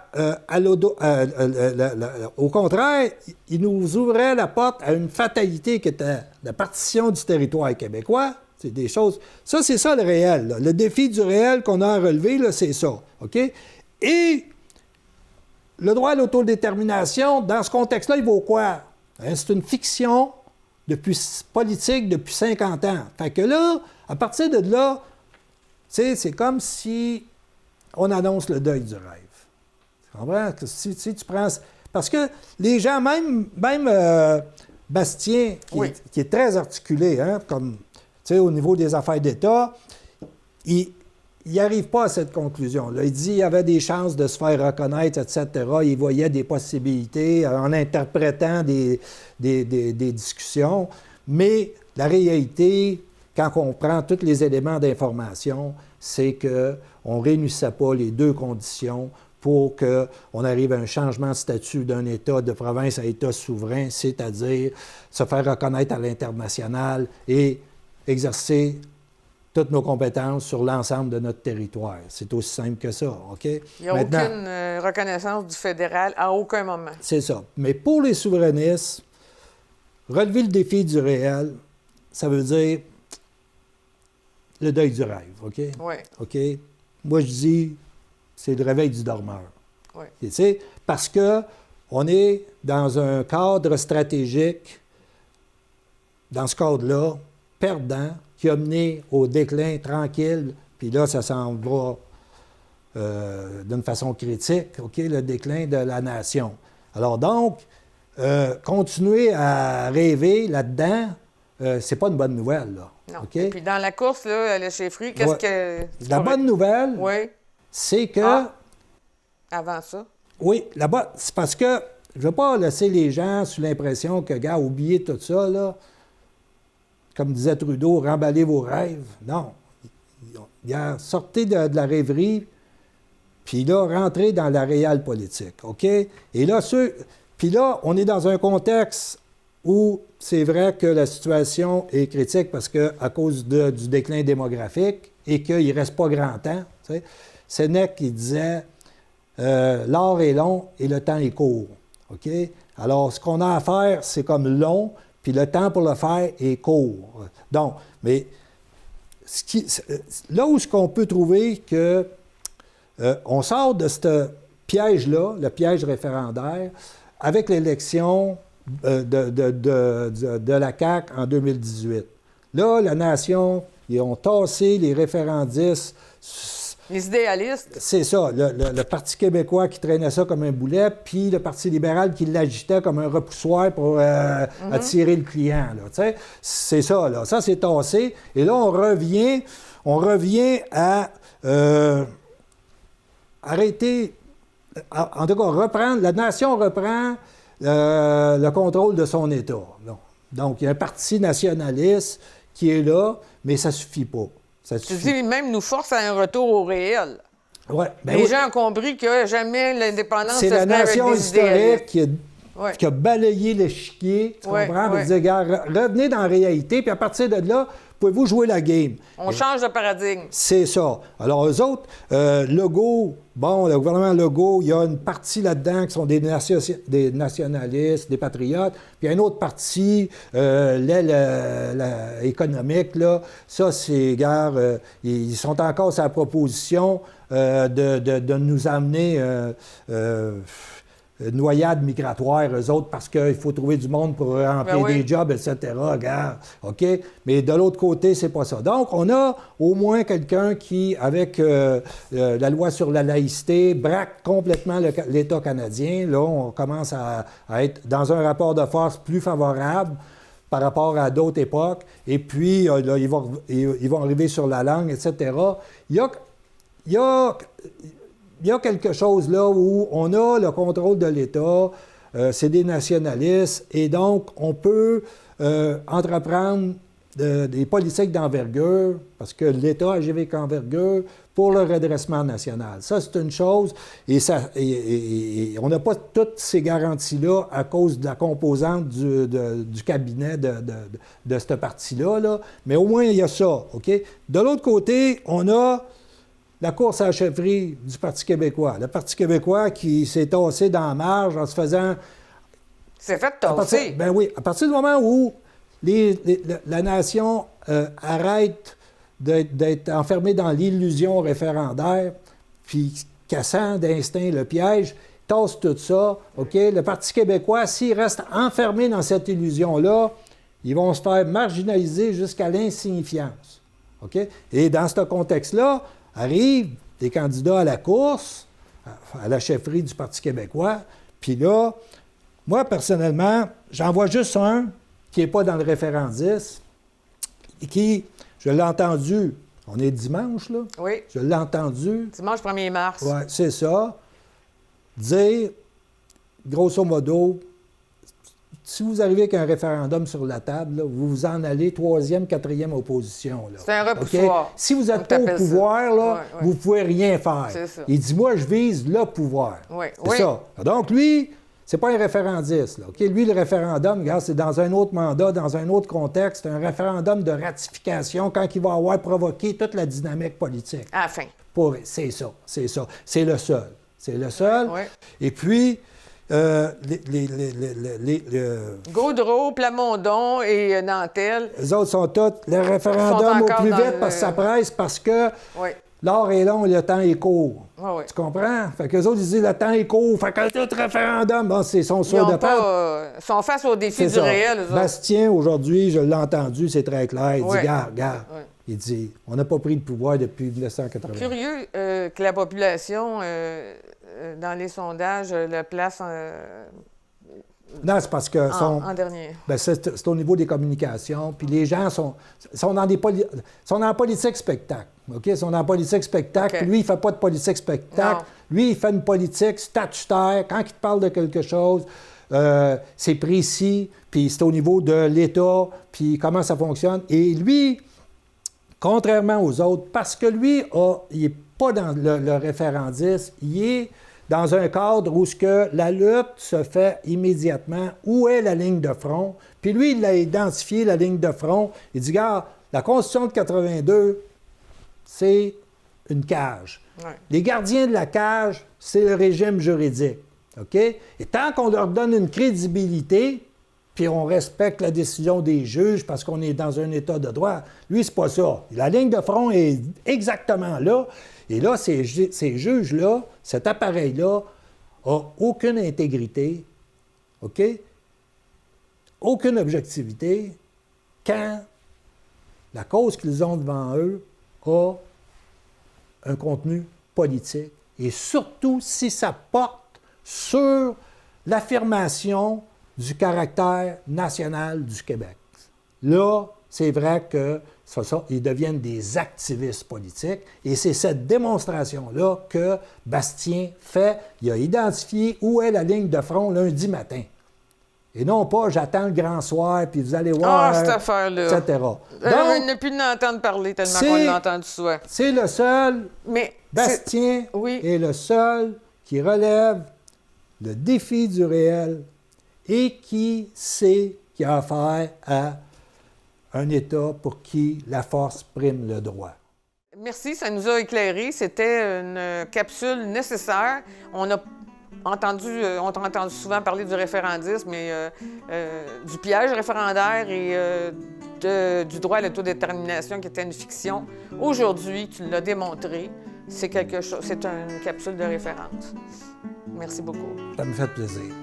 Speaker 2: au contraire, il nous ouvrait la porte à une fatalité qui était la partition du territoire québécois. C'est des choses... Ça, c'est ça le réel. Là. Le défi du réel qu'on a à relever, là, c'est ça. OK? Et le droit à l'autodétermination, dans ce contexte-là, il vaut quoi? Hein, c'est une fiction politique depuis 50 ans. Fait que là, à partir de là, c'est comme si on annonce le deuil du rêve. Tu comprends? Si tu prends... Parce que les gens, même Bastien, qui est très articulé, hein, comme au niveau des affaires d'État, il n'arrive pas à cette conclusion-là. Il dit qu'il y avait des chances de se faire reconnaître, etc. Il voyait des possibilités en interprétant des discussions. Mais la réalité, quand on prend tous les éléments d'information, c'est qu'on ne réunissait pas les deux conditions pour qu'on arrive à un changement de statut d'un État de province à État souverain, c'est-à-dire se faire reconnaître à l'international et exercer toutes nos compétences sur l'ensemble de notre territoire. C'est aussi simple que ça, OK?
Speaker 1: Il n'y a aucune reconnaissance du fédéral à aucun moment. C'est
Speaker 2: ça. Mais pour les souverainistes, relever le défi du réel, ça veut dire le deuil du rêve, OK?
Speaker 1: Oui.
Speaker 2: OK? Moi, je dis, c'est le réveil du dormeur.
Speaker 1: Oui.
Speaker 2: Tu sais, parce qu'on est dans un cadre stratégique, dans ce cadre-là, perdant, qui a mené au déclin tranquille, puis là, ça s'en va d'une façon critique, OK, le déclin de la nation. Alors donc, continuer à rêver là-dedans, c'est pas une bonne nouvelle, là.
Speaker 1: Non.
Speaker 2: OK?
Speaker 1: Et puis dans la course, là, à la chefferie, qu'est-ce que...
Speaker 2: La bonne nouvelle, c'est que...
Speaker 1: Avant ça?
Speaker 2: Oui, là-bas, c'est parce que je ne veux pas laisser les gens sous l'impression que, gars, oubliez tout ça, là. Comme disait Trudeau, remballez vos rêves. Non. Sortez de la rêverie, puis là, rentrez dans la réelle politique, OK? Et là, puis là, on est dans un contexte où c'est vrai que la situation est critique parce qu'à cause du déclin démographique et qu'il ne reste pas grand temps. Tu sais. Sénèque, qui disait l'art est long et le temps est court. OK? Alors, ce qu'on a à faire, c'est comme long, puis le temps pour le faire est court. Donc, mais là où ce qu'on peut trouver que on sort de ce piège-là, le piège référendaire, avec l'élection de la CAQ en 2018. Là, la nation, ils ont tassé les référendistes
Speaker 1: Les idéalistes.
Speaker 2: C'est ça, le Parti québécois qui traînait ça comme un boulet, puis le Parti libéral qui l'agitait comme un repoussoir pour attirer le client. Là, c'est ça, là. Ça, c'est tassé. Et là, on revient à arrêter, en tout cas, reprendre, la nation reprend le contrôle de son État. Là. Donc, il y a un parti nationaliste qui est là, mais ça ne suffit pas.
Speaker 1: Tu dis, même nous force à un retour au réel.
Speaker 2: Ouais, ben
Speaker 1: les gens ont compris que jamais l'indépendance
Speaker 2: c'est la nation historique qui a balayé l'échiquier, tu comprends? Puis dire, gars, revenez dans la réalité, puis à partir de là, pouvez-vous jouer la game?
Speaker 1: On change de paradigme. C'est
Speaker 2: ça. Alors, eux autres, Legault, bon, le gouvernement Legault, il y a une partie là-dedans qui sont des nationalistes, des patriotes, puis il y a une autre partie, l'aile économique, là, ça, c'est, gars, ils sont encore sur la proposition de nous amener noyade migratoire, eux autres, parce qu'il faut trouver du monde pour remplir des jobs, etc. Regarde, OK? Mais de l'autre côté, c'est pas ça. Donc, on a au moins quelqu'un qui, avec la loi sur la laïcité, braque complètement l'État canadien. Là, on commence à être dans un rapport de force plus favorable par rapport à d'autres époques. Et puis, là, ils vont arriver sur la langue, etc. Il y a quelque chose là où on a le contrôle de l'État, c'est des nationalistes, et donc on peut entreprendre des politiques d'envergure, parce que l'État agit avec envergure pour le redressement national. Ça, c'est une chose, et on n'a pas toutes ces garanties-là à cause de la composante du cabinet de ce parti-là, là. Mais au moins, il y a ça, OK? De l'autre côté, on a la course à la chefferie du Parti québécois. Le Parti québécois qui s'est tassé dans la marge en se faisant...
Speaker 1: C'est fait tasser.
Speaker 2: Ben oui, à partir du moment où la nation arrête d'être enfermée dans l'illusion référendaire, puis cassant d'instinct le piège, tasse tout ça, OK? Le Parti québécois, s'il reste enfermé dans cette illusion-là, ils vont se faire marginaliser jusqu'à l'insignifiance, OK? Et dans ce contexte-là, arrivent des candidats à la course, à la chefferie du Parti québécois, puis là, moi, personnellement, j'en vois juste un qui n'est pas dans le référendisme, et qui, je l'ai entendu, on est dimanche, là?
Speaker 1: Oui.
Speaker 2: Je l'ai entendu.
Speaker 1: Dimanche 1er mars.
Speaker 2: Oui, c'est ça. Dire, grosso modo, si vous arrivez avec un référendum sur la table, là, vous vous en allez 3e, 4e opposition.
Speaker 1: C'est un repoussoir.
Speaker 2: Okay? Si vous n'êtes pas au pouvoir, là, vous ne pouvez rien faire. Il dit, moi, je vise le pouvoir. C'est ça. Donc, lui, c'est pas un référendiste. Là, okay? Lui, le référendum, regarde, c'est dans un autre mandat, dans un autre contexte, c'est un référendum de ratification quand il va avoir provoqué toute la dynamique politique.
Speaker 1: À la fin.
Speaker 2: C'est ça. C'est le seul. C'est le seul. Et puis...
Speaker 1: Gaudreau, Plamondon et Nantel.
Speaker 2: Les autres sont tous le référendum au plus vite parce que ça presse, parce que l'or est long et le temps est court. Tu comprends? Fait qu'eux autres, ils disent le temps est court. Fait que tout référendum, bon, c'est son soir de peur.
Speaker 1: Ils sont face au défi du réel, eux autres.
Speaker 2: Bastien, aujourd'hui, je l'ai entendu, c'est très clair. Il dit, regarde. Il dit, on n'a pas pris le pouvoir depuis 1980.
Speaker 1: Curieux que la population, dans les sondages, le place
Speaker 2: non, c'est parce que...
Speaker 1: en dernier.
Speaker 2: Ben c'est au niveau des communications. Puis les gens sont dans la politique spectacle. OK? Ils sont dans la politique spectacle. Lui, il ne fait pas de politique spectacle. Non. Lui, il fait une politique statutaire. Quand il te parle de quelque chose, c'est précis. Puis c'est au niveau de l'État. Puis comment ça fonctionne. Et lui, contrairement aux autres, parce que lui, il n'est pas dans le référendisme, il est dans un cadre où la lutte se fait immédiatement. Où est la ligne de front? Puis lui, il a identifié la ligne de front. Il dit, regarde, la Constitution de 82, c'est une cage. Les gardiens de la cage, c'est le régime juridique. OK? Et tant qu'on leur donne une crédibilité, puis on respecte la décision des juges parce qu'on est dans un état de droit, lui, c'est pas ça. La ligne de front est exactement là. Et là, ces juges-là, cet appareil-là, n'a aucune intégrité, OK? Aucune objectivité quand la cause qu'ils ont devant eux a un contenu politique et surtout si ça porte sur l'affirmation du caractère national du Québec. Là, c'est vrai que ils deviennent des activistes politiques et c'est cette démonstration-là que Bastien fait. Il a identifié où est la ligne de front lundi matin. Et non pas « j'attends le grand soir, puis vous allez voir »,
Speaker 1: cette affaire-là.
Speaker 2: etc.
Speaker 1: On n'a plus de l'entendre parler tellement qu'on l'a entendu souvent.
Speaker 2: C'est le seul,
Speaker 1: Mais
Speaker 2: Bastien est le seul qui relève le défi du réel et qui sait qu'il a affaire à un État pour qui la force prime le droit.
Speaker 1: Merci, ça nous a éclairé. C'était une capsule nécessaire. On a entendu souvent parler du référendisme et du piège référendaire et du droit à l'autodétermination qui était une fiction. Aujourd'hui, tu l'as démontré, c'est une capsule de référence. Merci beaucoup.
Speaker 2: Ça me fait plaisir.